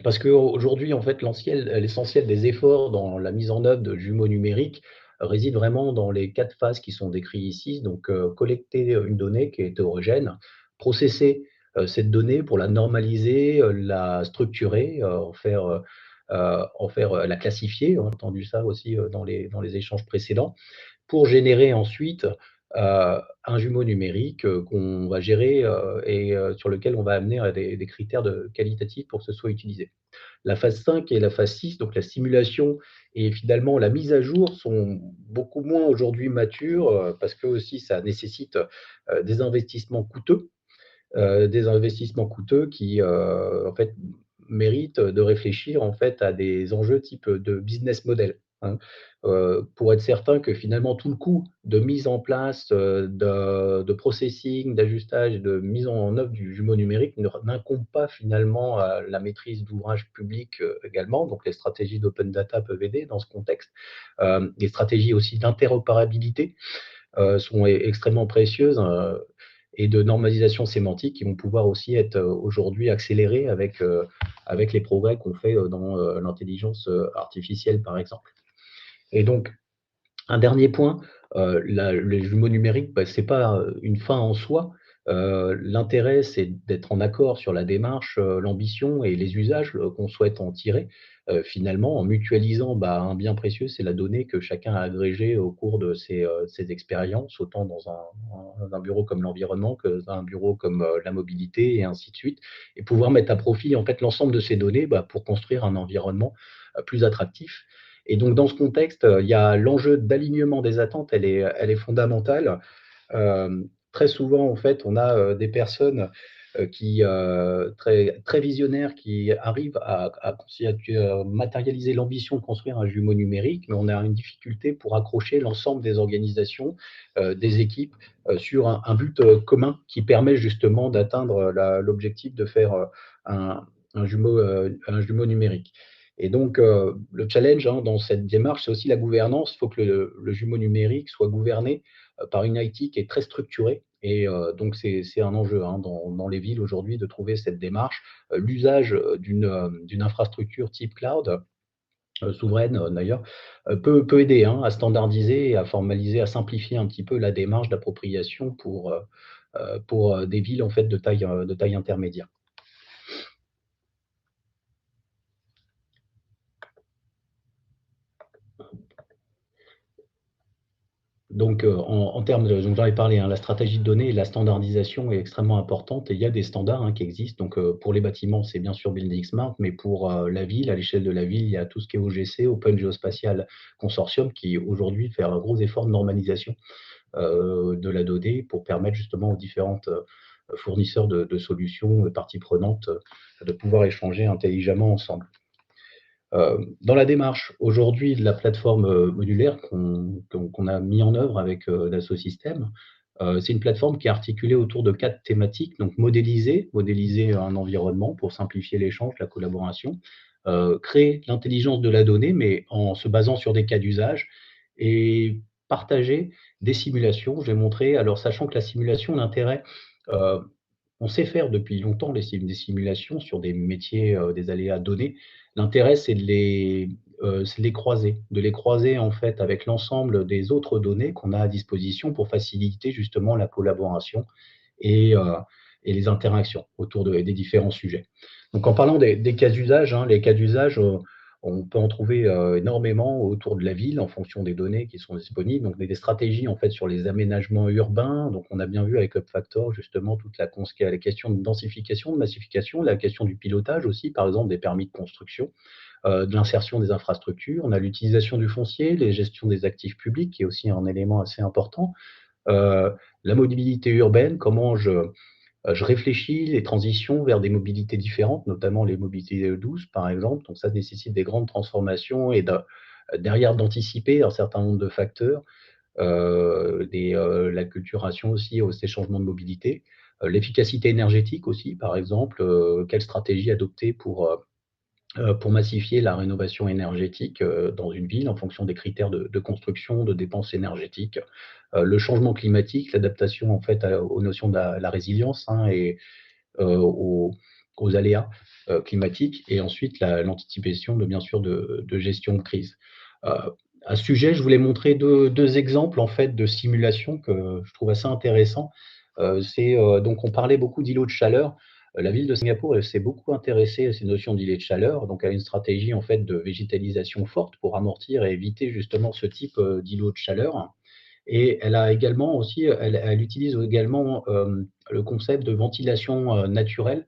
Parce qu'aujourd'hui, en fait, l'essentiel des efforts dans la mise en œuvre de jumeaux numériques réside vraiment dans les 4 phases qui sont décrites ici. Donc, collecter, une donnée qui est hétérogène, processer, cette donnée pour la normaliser, la structurer, la classifier. On a entendu ça aussi, dans les échanges précédents, pour générer ensuite, un jumeau numérique, qu'on va gérer, et sur lequel on va amener à des critères qualitatifs pour que ce soit utilisé. La phase 5 et la phase 6, donc la simulation et finalement la mise à jour sont beaucoup moins aujourd'hui matures, parce que aussi ça nécessite, des investissements coûteux qui, en fait, méritent de réfléchir, en fait, à des enjeux type, de business model, hein. Pour être certain que finalement tout le coût de mise en place, de processing, d'ajustage et de mise en œuvre du jumeau numérique n'incombe pas finalement à la maîtrise d'ouvrage public, également. Donc les stratégies d'open data peuvent aider dans ce contexte. Les stratégies aussi d'interopérabilité, sont extrêmement précieuses, et de normalisation sémantique qui vont pouvoir aussi être aujourd'hui accélérées avec les progrès qu'on fait dans l'intelligence artificielle, par exemple. Et donc, un dernier point, les jumeaux numériques, c'est pas une fin en soi. L'intérêt, c'est d'être en accord sur la démarche, l'ambition et les usages, qu'on souhaite en tirer. Finalement, en mutualisant, un bien précieux, c'est la donnée que chacun a agrégée au cours de ses expériences, autant dans un bureau comme l'environnement que dans un bureau comme, la mobilité et ainsi de suite. Et pouvoir mettre à profit, en fait, l'ensemble de ces données, pour construire un environnement, plus attractif. Et donc dans ce contexte, il y a l'enjeu d'alignement des attentes, elle est fondamentale. très souvent, en fait, on a des personnes qui très, très visionnaires qui arrivent à matérialiser l'ambition de construire un jumeau numérique, mais on a une difficulté pour accrocher l'ensemble des organisations, des équipes sur un but commun qui permet justement d'atteindre l'objectif de faire un, un jumeau numérique. Et donc, le challenge dans cette démarche, c'est aussi la gouvernance. Il faut que le jumeau numérique soit gouverné par une IT qui est très structurée. Et donc, c'est un enjeu dans les villes aujourd'hui de trouver cette démarche. L'usage d'une infrastructure type cloud, souveraine d'ailleurs, peut aider à standardiser et à formaliser, à simplifier un petit peu la démarche d'appropriation pour des villes en fait, de taille intermédiaire. Donc, en termes de, donc j'en ai parlé, la stratégie de données et la standardisation est extrêmement importante et il y a des standards qui existent. Donc, pour les bâtiments, c'est bien sûr Building Smart, mais pour la ville, à l'échelle de la ville, il y a tout ce qui est OGC, Open Geospatial Consortium, qui aujourd'hui fait un gros effort de normalisation de la donnée pour permettre justement aux différentes fournisseurs de solutions, de parties prenantes, de pouvoir échanger intelligemment ensemble. Dans la démarche aujourd'hui de la plateforme modulaire qu'on a mis en œuvre avec Dassault Systèmes, c'est une plateforme qui est articulée autour de 4 thématiques. Donc modéliser un environnement pour simplifier l'échange, la collaboration, créer l'intelligence de la donnée, mais en se basant sur des cas d'usage, et partager des simulations. Je vais montrer, alors sachant que la simulation, l'intérêt, euh, on sait faire depuis longtemps des simulations sur des métiers, des aléas donnés. L'intérêt, c'est de les croiser en fait avec l'ensemble des autres données qu'on a à disposition pour faciliter justement la collaboration et, euh, et les interactions autour des différents sujets. Donc en parlant des cas d'usage, les cas d'usage, on peut en trouver énormément autour de la ville en fonction des données qui sont disponibles. Donc des stratégies en fait sur les aménagements urbains. Donc on a bien vu avec UpFactor justement toute la question de densification, de massification, la question du pilotage aussi, par exemple des permis de construction, de l'insertion des infrastructures. On a l'utilisation du foncier, les gestions des actifs publics qui est aussi un élément assez important. La mobilité urbaine, comment je réfléchis les transitions vers des mobilités différentes, notamment les mobilités douces, par exemple. Donc, ça nécessite des grandes transformations et derrière d'anticiper un certain nombre de facteurs, l'acculturation aussi aux ces changements de mobilité, l'efficacité énergétique aussi, par exemple, quelle stratégie adopter pour massifier la rénovation énergétique dans une ville en fonction des critères de construction, de dépenses énergétiques, le changement climatique, l'adaptation en fait aux notions de la résilience et aux aléas climatiques, et ensuite l'anticipation bien sûr de gestion de crise. À ce sujet, je voulais montrer deux exemples en fait de simulation que je trouve assez intéressants. Donc on parlait beaucoup d'îlots de chaleur. La ville de Singapour s'est beaucoup intéressée à ces notions d'îlets de chaleur, donc à une stratégie en fait de végétalisation forte pour amortir et éviter justement ce type d'îlots de chaleur. Et elle a également aussi, elle utilise également le concept de ventilation naturelle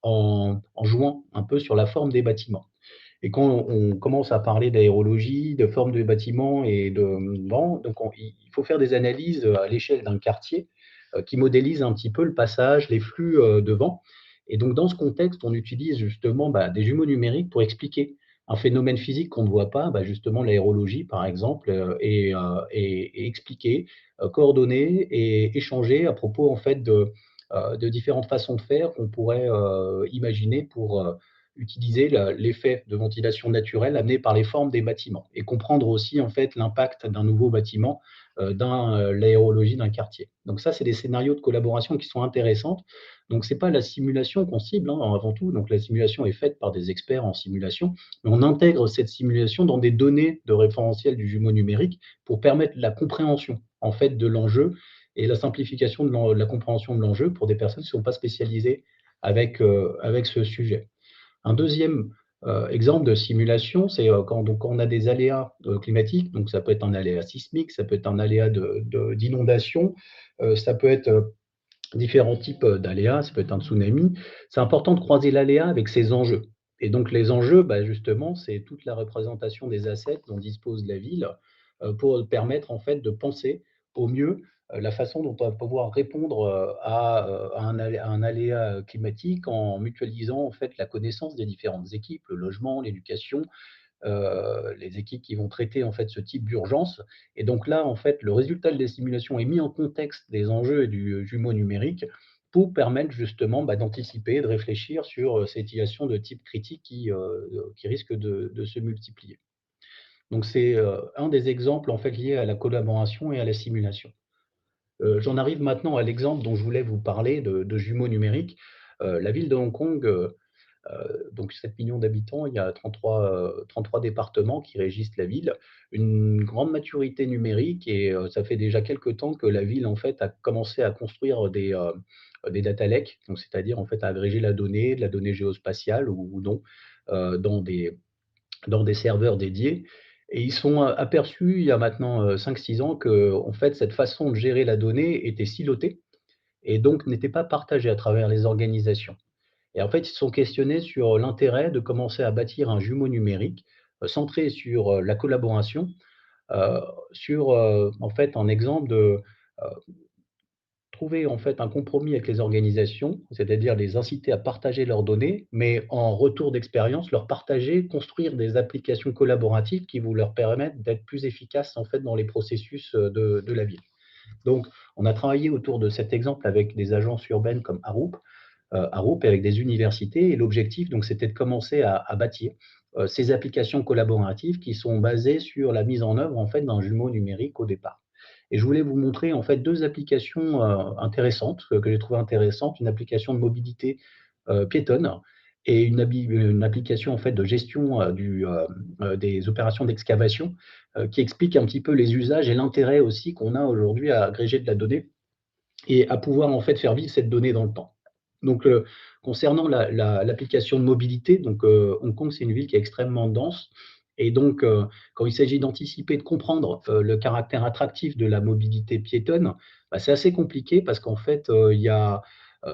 en jouant un peu sur la forme des bâtiments. Et quand on commence à parler d'aérologie, de forme de bâtiments et de vent, donc il faut faire des analyses à l'échelle d'un quartier qui modélise un petit peu le passage, les flux de vent. Et donc dans ce contexte, on utilise justement des jumeaux numériques pour expliquer un phénomène physique qu'on ne voit pas, justement l'aérologie par exemple, et expliquer, coordonner et échanger à propos en fait de différentes façons de faire qu'on pourrait imaginer pour utiliser l'effet de ventilation naturelle amené par les formes des bâtiments et comprendre aussi en fait l'impact d'un nouveau bâtiment dans l'aérologie d'un quartier. Donc ça, c'est des scénarios de collaboration qui sont intéressants. Donc c'est pas la simulation qu'on cible avant tout. Donc la simulation est faite par des experts en simulation, mais on intègre cette simulation dans des données de référentiel du jumeau numérique pour permettre la compréhension en fait de l'enjeu et la simplification de la compréhension de l'enjeu pour des personnes qui ne sont pas spécialisées avec ce sujet. Un deuxième exemple de simulation, c'est quand on a des aléas climatiques, donc ça peut être un aléa sismique, ça peut être un aléa d'inondation, ça peut être différents types d'aléas, ça peut être un tsunami. C'est important de croiser l'aléa avec ses enjeux. Et donc les enjeux, justement, c'est toute la représentation des assets dont dispose la ville pour permettre en fait de penser au mieux la façon dont on va pouvoir répondre à un aléa climatique en mutualisant en fait la connaissance des différentes équipes, le logement, l'éducation, les équipes qui vont traiter en fait ce type d'urgence. Et donc là, en fait, le résultat des simulations est mis en contexte des enjeux et du jumeau numérique pour permettre justement d'anticiper, de réfléchir sur ces situations de type critique qui risquent de se multiplier. Donc c'est un des exemples en fait liés à la collaboration et à la simulation. J'en arrive maintenant à l'exemple dont je voulais vous parler de jumeaux numériques. La ville de Hong Kong, donc 7 millions d'habitants, il y a 33 départements qui régissent la ville. Une grande maturité numérique et ça fait déjà quelque temps que la ville, en fait, a commencé à construire des data lakes, donc c'est-à-dire, en fait, à agréger de la donnée géospatiale ou non, dans des serveurs dédiés. Et ils sont aperçus il y a maintenant 5-6 ans que, en fait, cette façon de gérer la donnée était silotée et donc n'était pas partagée à travers les organisations. Et en fait, ils se sont questionnés sur l'intérêt de commencer à bâtir un jumeau numérique centré sur la collaboration, heu, sur en fait, un exemple de trouver en fait un compromis avec les organisations, c'est-à-dire les inciter à partager leurs données, mais en retour d'expérience, leur partager, construire des applications collaboratives qui vont leur permettre d'être plus efficaces en fait dans les processus de la ville. Donc, on a travaillé autour de cet exemple avec des agences urbaines comme Arup et avec des universités. Et l'objectif, donc, c'était de commencer à bâtir ces applications collaboratives qui sont basées sur la mise en œuvre en fait d'un jumeau numérique au départ. Et je voulais vous montrer en fait 2 applications intéressantes que j'ai trouvées intéressantes. Une application de mobilité piétonne et une application en fait de gestion des opérations d'excavation qui explique un petit peu les usages et l'intérêt aussi qu'on a aujourd'hui à agréger de la donnée et à pouvoir en fait faire vivre cette donnée dans le temps. Donc, concernant l'application de mobilité, donc, Hong Kong, c'est une ville qui est extrêmement dense et donc, quand il s'agit d'anticiper, de comprendre, le caractère attractif de la mobilité piétonne, c'est assez compliqué parce qu'en fait, il y a,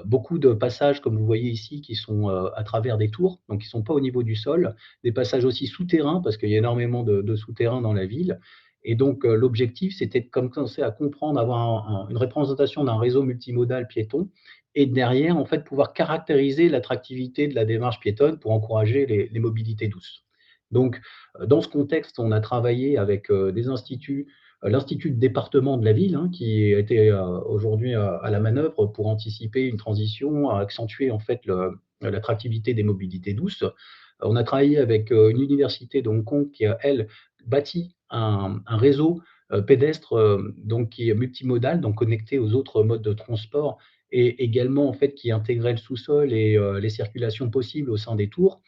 beaucoup de passages, comme vous voyez ici, qui sont, à travers des tours, donc qui ne sont pas au niveau du sol. Des passages aussi souterrains parce qu'il y a énormément de souterrains dans la ville et donc, l'objectif, c'était de commencer à comprendre, avoir une représentation d'un réseau multimodal piéton et derrière, en fait, pouvoir caractériser l'attractivité de la démarche piétonne pour encourager les mobilités douces. Donc, dans ce contexte, on a travaillé avec des instituts, l'institut de département de la ville, hein, qui a été aujourd'hui à la manœuvre pour anticiper une transition, à accentuer en fait l'attractivité des mobilités douces. On a travaillé avec une université de Hong Kong qui a, elle, bâti un réseau pédestre donc qui est multimodal, donc connecté aux autres modes de transport et également en fait qui intégrait le sous-sol et les circulations possibles au sein des tours.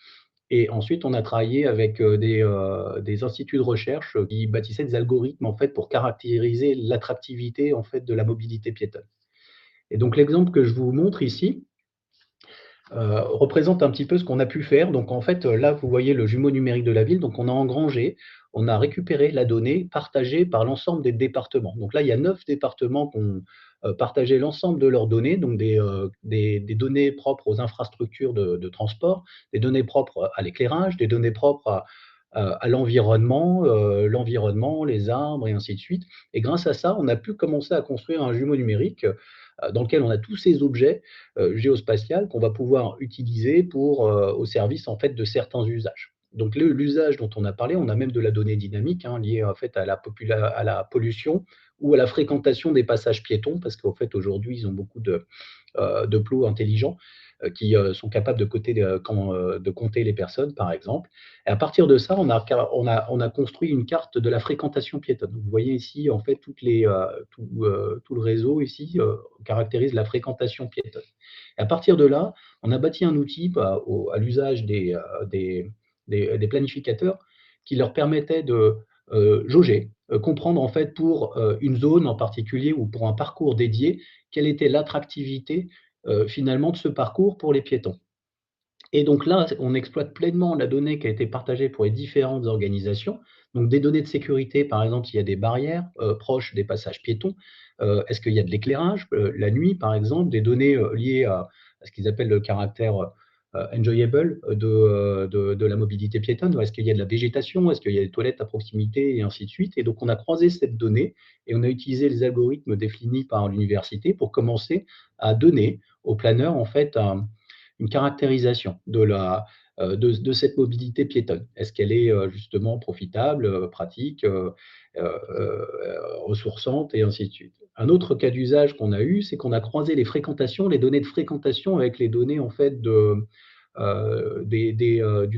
Et ensuite, on a travaillé avec des instituts de recherche qui bâtissaient des algorithmes en fait pour caractériser l'attractivité en fait de la mobilité piétonne. Et donc l'exemple que je vous montre ici représente un petit peu ce qu'on a pu faire. Donc en fait, là, vous voyez le jumeau numérique de la ville. Donc on a engrangé, on a récupéré la donnée partagée par l'ensemble des départements. Donc là, il y a 9 départements qui ont partagé l'ensemble de leurs données, donc des données propres aux infrastructures de transport, des données propres à l'éclairage, des données propres à l'environnement, les arbres et ainsi de suite. Et grâce à ça, on a pu commencer à construire un jumeau numérique dans lequel on a tous ces objets géospatial qu'on va pouvoir utiliser au service en fait de certains usages. Donc l'usage dont on a parlé, on a même de la donnée dynamique hein, liée en fait à la pollution ou à la fréquentation des passages piétons, parce qu'en fait aujourd'hui ils ont beaucoup de plots intelligents qui sont capables de compter les personnes, par exemple. Et à partir de ça, on a construit une carte de la fréquentation piétonne. Vous voyez ici, en fait, tout le réseau ici caractérise la fréquentation piétonne. Et à partir de là, on a bâti un outil à l'usage des planificateurs qui leur permettait de jauger, comprendre en fait pour une zone en particulier ou pour un parcours dédié, quelle était l'attractivité finalement de ce parcours pour les piétons. Et donc là, on exploite pleinement la donnée qui a été partagée pour les différentes organisations. Donc des données de sécurité, par exemple, s'il y a des barrières proches des passages piétons, est-ce qu'il y a de l'éclairage la nuit, par exemple, des données liées à ce qu'ils appellent le caractère enjoyable de la mobilité piétonne. Est-ce qu'il y a de la végétation? Est-ce qu'il y a des toilettes à proximité? Et ainsi de suite. Et donc, on a croisé cette donnée et on a utilisé les algorithmes définis par l'université pour commencer à donner aux planeurs, en fait, une caractérisation de cette mobilité piétonne. Est-ce qu'elle est justement profitable, pratique, ressourçante et ainsi de suite. Un autre cas d'usage qu'on a eu, c'est qu'on a croisé les fréquentations, les données de fréquentation avec les données en fait du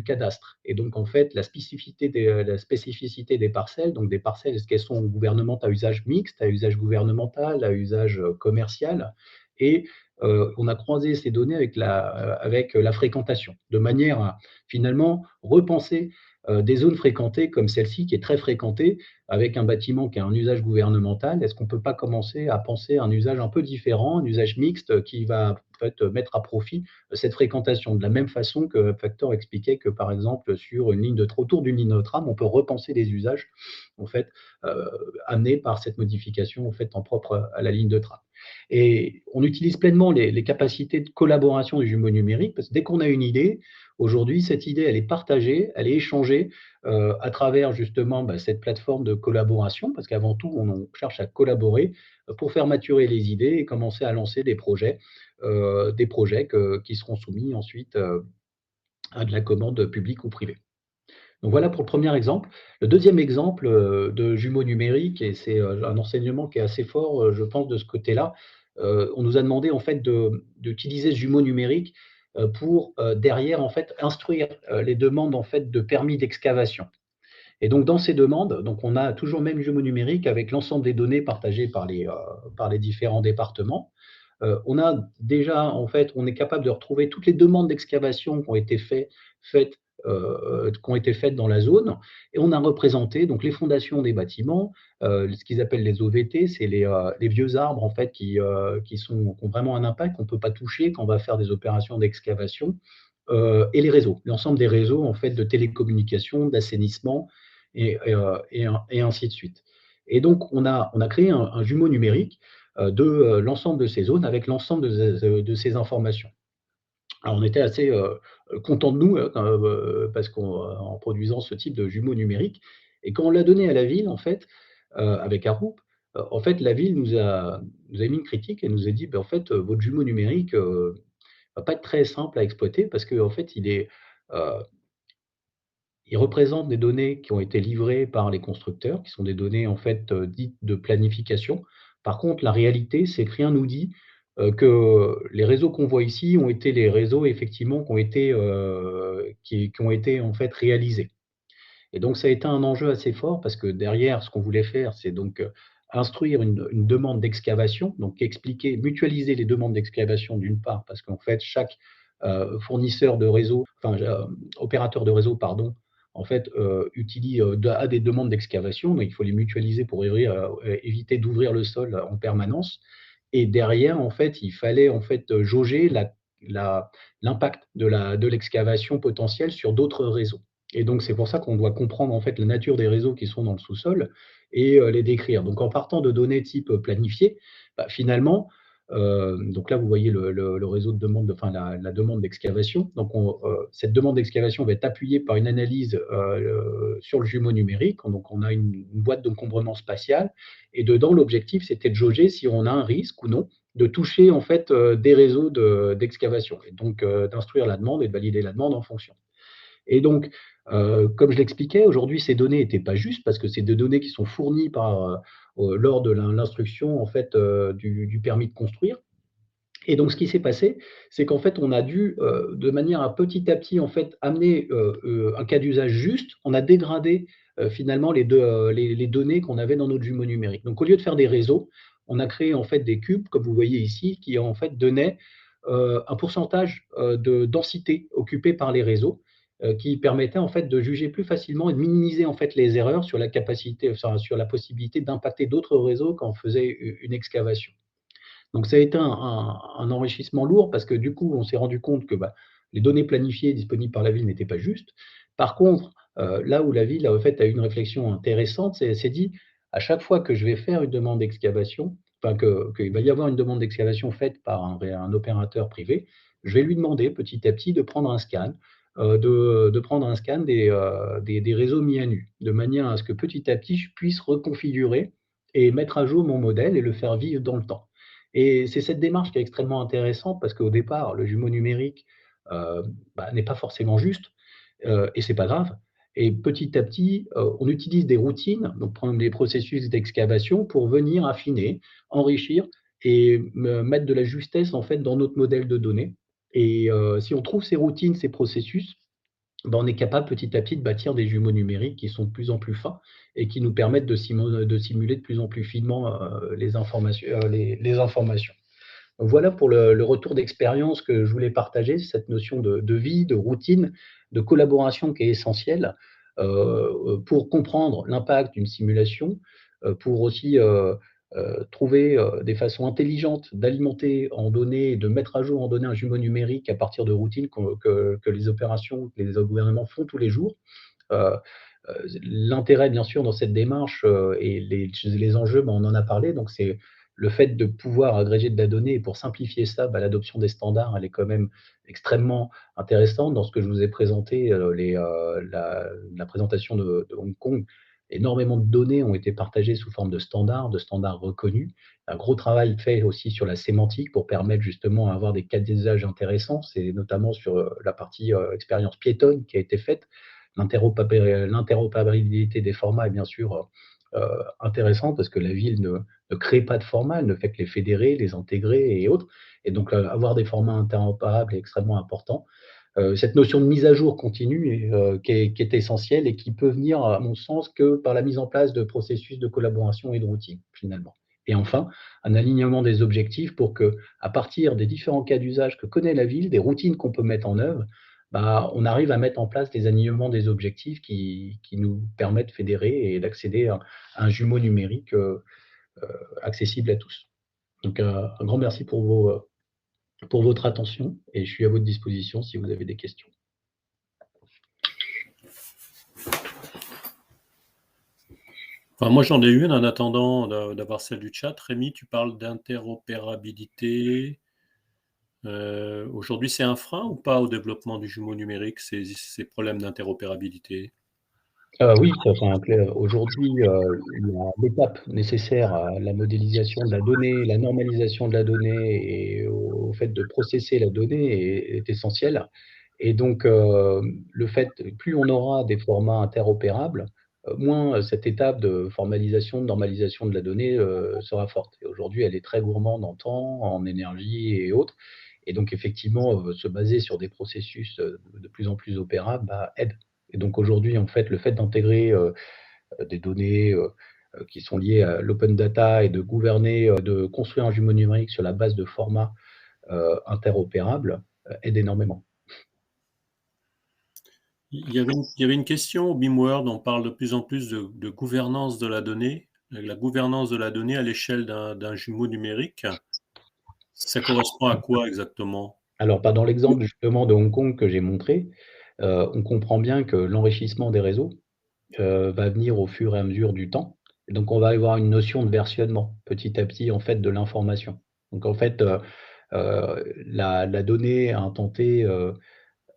cadastre. Et donc en fait la spécificité des parcelles, donc des parcelles, est-ce qu'elles sont gouvernementales à usage mixte, à usage gouvernemental, à usage commercial, et on a croisé ces données avec la fréquentation, de manière à finalement repenser des zones fréquentées comme celle-ci, qui est très fréquentée, avec un bâtiment qui a un usage gouvernemental. Est-ce qu'on ne peut pas commencer à penser à un usage un peu différent, un usage mixte qui va en fait, mettre à profit cette fréquentation? De la même façon que Factor expliquait que, par exemple, sur une ligne autour d'une ligne de tram, on peut repenser les usages en fait, amenés par cette modification en fait, en propre à la ligne de tram. Et on utilise pleinement les capacités de collaboration du jumeau numérique, parce que dès qu'on a une idée, aujourd'hui, cette idée, elle est partagée, elle est échangée à travers justement cette plateforme de collaboration, parce qu'avant tout, on cherche à collaborer pour faire maturer les idées et commencer à lancer des projets qui seront soumis ensuite à de la commande publique ou privée. Donc voilà pour le premier exemple. Le deuxième exemple de jumeaux numériques, et c'est un enseignement qui est assez fort, je pense, de ce côté-là. On nous a demandé en fait d'utiliser ce jumeau numérique pour derrière en fait instruire les demandes en fait de permis d'excavation. Et donc dans ces demandes, donc on a toujours le même jumeau numérique avec l'ensemble des données partagées par les différents départements. On a déjà, en fait, on est capable de retrouver toutes les demandes d'excavation qui ont été faites dans la zone, et on a représenté donc les fondations des bâtiments, ce qu'ils appellent les OVT, c'est les vieux arbres en fait qui ont vraiment un impact qu'on ne peut pas toucher quand on va faire des opérations d'excavation, et les réseaux, l'ensemble des réseaux en fait de télécommunications, d'assainissement et ainsi de suite. Et donc on a créé un jumeau numérique de l'ensemble de ces zones avec l'ensemble de ces informations. Alors on était assez contents de nous parce qu'en produisant ce type de jumeaux numériques, et quand on l'a donné à la ville, en fait, avec Arup, en fait, la ville nous a mis une critique et nous a dit, en fait, votre jumeau numérique va pas être très simple à exploiter parce qu'en en fait, euh, il représente des données qui ont été livrées par les constructeurs, qui sont des données en fait dites de planification. Par contre, la réalité, c'est que rien nous dit que les réseaux qu'on voit ici ont été les réseaux effectivement qui ont été en fait réalisés. Et donc, ça a été un enjeu assez fort parce que derrière, ce qu'on voulait faire, c'est donc instruire une demande d'excavation, donc expliquer, mutualiser les demandes d'excavation d'une part, parce qu'en fait, chaque fournisseur de réseau, opérateur de réseau, pardon, en fait, a des demandes d'excavation, donc il faut les mutualiser pour éviter d'ouvrir le sol en permanence. Et derrière, en fait, il fallait en fait jauger l'impact de l'excavation potentielle sur d'autres réseaux. Et donc, c'est pour ça qu'on doit comprendre en fait la nature des réseaux qui sont dans le sous-sol et les décrire. Donc, en partant de données type planifiées, finalement, donc là, vous voyez le réseau de demande, enfin la demande d'excavation. Donc, cette demande d'excavation va être appuyée par une analyse sur le jumeau numérique. Donc, on a une boîte d'encombrement spatial, et dedans, l'objectif, c'était de jauger si on a un risque ou non de toucher en fait des réseaux d'excavation, et donc d'instruire la demande et de valider la demande en fonction. Et donc, comme je l'expliquais, aujourd'hui, ces données n'étaient pas justes parce que c'est des données qui sont fournies lors de l'instruction en fait, du permis de construire. Et donc, ce qui s'est passé, c'est qu'en fait, on a dû, de manière à petit en fait, amener un cas d'usage juste. On a dégradé finalement les données qu'on avait dans notre jumeau numérique. Donc, au lieu de faire des réseaux, on a créé en fait des cubes, comme vous voyez ici, qui en fait donnaient un pourcentage de densité occupée par les réseaux, qui permettait en fait de juger plus facilement et de minimiser en fait les erreurs sur sur la possibilité d'impacter d'autres réseaux quand on faisait une excavation. Donc ça a été un enrichissement lourd parce que du coup, on s'est rendu compte que les données planifiées disponibles par la ville n'étaient pas justes. Par contre, là où la ville en fait, a eu une réflexion intéressante, c'est dit, à chaque fois que je vais faire une demande d'excavation, qu'il va y avoir une demande d'excavation faite par un opérateur privé, je vais lui demander petit à petit de prendre un scan, de prendre un scan des réseaux mis à nu, de manière à ce que petit à petit, je puisse reconfigurer et mettre à jour mon modèle et le faire vivre dans le temps. Et c'est cette démarche qui est extrêmement intéressante parce qu'au départ, le jumeau numérique n'est pas forcément juste, et c'est pas grave. Et petit à petit, on utilise des routines, donc prendre des processus d'excavation pour venir affiner, enrichir et mettre de la justesse en fait dans notre modèle de données. Et si on trouve ces routines, ces processus, on est capable petit à petit de bâtir des jumeaux numériques qui sont de plus en plus fins et qui nous permettent de simuler de plus en plus finement les informations. Donc voilà pour le retour d'expérience que je voulais partager, cette notion de vie, de routine, de collaboration qui est essentielle pour comprendre l'impact d'une simulation, pour aussi trouver des façons intelligentes d'alimenter en données et de mettre à jour en données un jumeau numérique à partir de routines que les opérations, que les gouvernements font tous les jours. Euh, L'intérêt, bien sûr, dans cette démarche et les enjeux, on en a parlé. Donc, c'est le fait de pouvoir agréger de la donnée. Et pour simplifier ça, l'adoption des standards, elle est quand même extrêmement intéressante. Dans ce que je vous ai présenté, la présentation de Hong Kong, énormément de données ont été partagées sous forme de standards reconnus. Un gros travail fait aussi sur la sémantique pour permettre justement à avoir des cas d'usage intéressants. C'est notamment sur la partie expérience piétonne qui a été faite. L'interopérabilité des formats est bien sûr intéressante parce que la ville ne crée pas de formats, elle ne fait que les fédérer, les intégrer et autres. Et donc, avoir des formats interopérables est extrêmement important. Cette notion de mise à jour continue qui est essentielle et qui peut venir, à mon sens, que par la mise en place de processus de collaboration et de routine, finalement. Et enfin, un alignement des objectifs pour que, à partir des différents cas d'usage que connaît la ville, des routines qu'on peut mettre en œuvre, on arrive à mettre en place des alignements des objectifs qui nous permettent de fédérer et d'accéder à un jumeau numérique accessible à tous. Donc, un grand merci pour votre attention et je suis à votre disposition si vous avez des questions. Enfin, moi, j'en ai une en attendant d'avoir celle du chat. Rémi, tu parles d'interopérabilité. Aujourd'hui, c'est un frein ou pas au développement du jumeau numérique, ces problèmes d'interopérabilité? Oui, aujourd'hui, l'étape nécessaire à la modélisation de la donnée, la normalisation de la donnée et au fait de processer la donnée est essentielle. Et donc, le fait, plus on aura des formats interopérables, moins cette étape de formalisation, de normalisation de la donnée sera forte. Et aujourd'hui, elle est très gourmande en temps, en énergie et autres. Et donc, effectivement, se baser sur des processus de plus en plus opérables aide. Et donc aujourd'hui, en fait, le fait d'intégrer des données qui sont liées à l'open data et de gouverner, de construire un jumeau numérique sur la base de formats interopérables aide énormément. Il y avait une question au BIMWorld, on parle de plus en plus de gouvernance de la donnée. La gouvernance de la donnée à l'échelle d'un jumeau numérique, ça correspond à quoi exactement? Alors, dans l'exemple justement de Hong Kong que j'ai montré, on comprend bien que l'enrichissement des réseaux va venir au fur et à mesure du temps. Et donc, on va avoir une notion de versionnement petit à petit en fait de l'information. Donc, en fait, la donnée à un temps T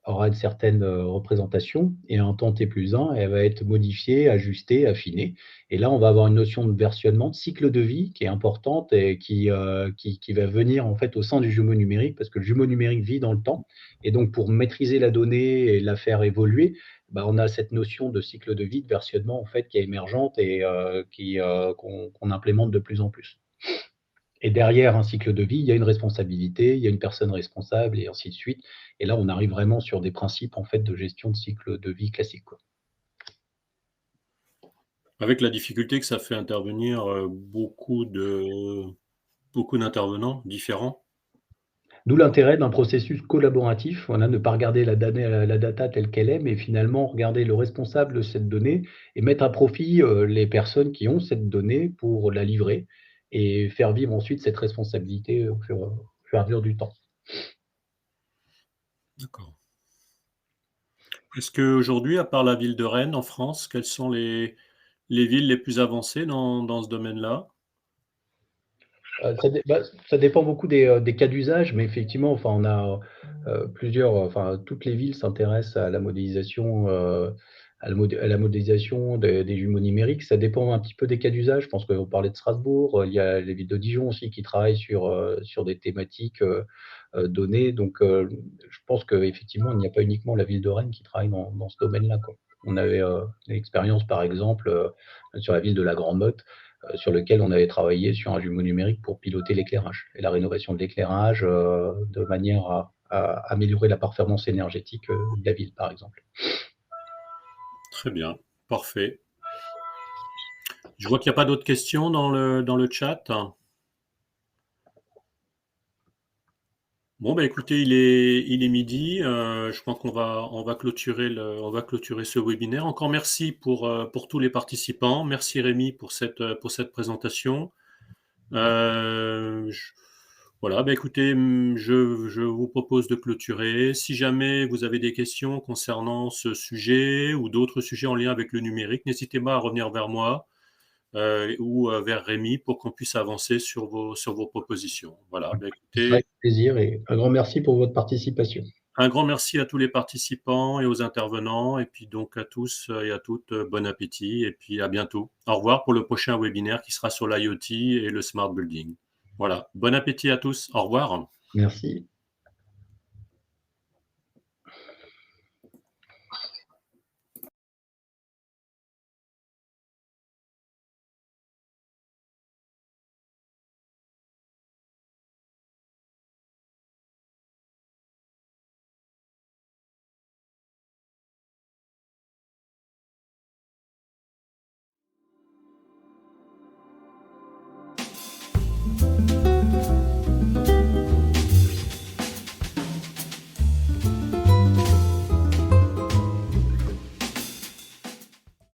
aura une certaine représentation et à un temps T+1, elle va être modifiée, ajustée, affinée. Et là, on va avoir une notion de versionnement, de cycle de vie qui est importante et qui va venir en fait au sein du jumeau numérique parce que le jumeau numérique vit dans le temps. Et donc, pour maîtriser la donnée et la faire évoluer, on a cette notion de cycle de vie, de versionnement en fait qui est émergente et qu'on implémente de plus en plus. Et derrière un cycle de vie, il y a une responsabilité, il y a une personne responsable et ainsi de suite. Et là, on arrive vraiment sur des principes en fait de gestion de cycle de vie classique, quoi. Avec la difficulté que ça fait intervenir beaucoup d'intervenants différents. D'où l'intérêt d'un processus collaboratif, voilà, ne pas regarder la data telle qu'elle est, mais finalement regarder le responsable de cette donnée et mettre à profit les personnes qui ont cette donnée pour la livrer et faire vivre ensuite cette responsabilité au fur et à mesure du temps. D'accord. Est-ce qu'aujourd'hui, à part la ville de Rennes en France, quelles sont les villes les plus avancées dans ce domaine-là? Ça dépend beaucoup des cas d'usage, mais effectivement, enfin, on a toutes les villes s'intéressent à la modélisation, à la modélisation des jumeaux numériques. Ça dépend un petit peu des cas d'usage. Je pense que vous parlez de Strasbourg, il y a les villes de Dijon aussi qui travaillent sur des thématiques données. Donc, je pense qu'effectivement, il n'y a pas uniquement la ville de Rennes qui travaille dans ce domaine-là, quoi. On avait l'expérience, par exemple, sur la ville de la Grande-Motte, sur lequel on avait travaillé sur un jumeau numérique pour piloter l'éclairage et la rénovation de l'éclairage de manière à améliorer la performance énergétique de la ville, par exemple. Très bien, parfait. Je vois qu'il n'y a pas d'autres questions dans le chat. Bon, bah, écoutez, il est midi. Je crois on va clôturer ce webinaire. Encore merci pour tous les participants. Merci Rémi pour cette présentation. Voilà, bah, écoutez, je vous propose de clôturer. Si jamais vous avez des questions concernant ce sujet ou d'autres sujets en lien avec le numérique, n'hésitez pas à revenir vers moi ou vers Rémi pour qu'on puisse avancer sur vos propositions. Voilà, bah, écoutez, Avec plaisir et un grand merci pour votre participation. un grand merci à tous les participants et aux intervenants, et puis donc à tous et à toutes, bon appétit, et puis à bientôt. Au revoir pour le prochain webinaire qui sera sur l'IoT et le Smart Building. Voilà, bon appétit à tous, au revoir. Merci.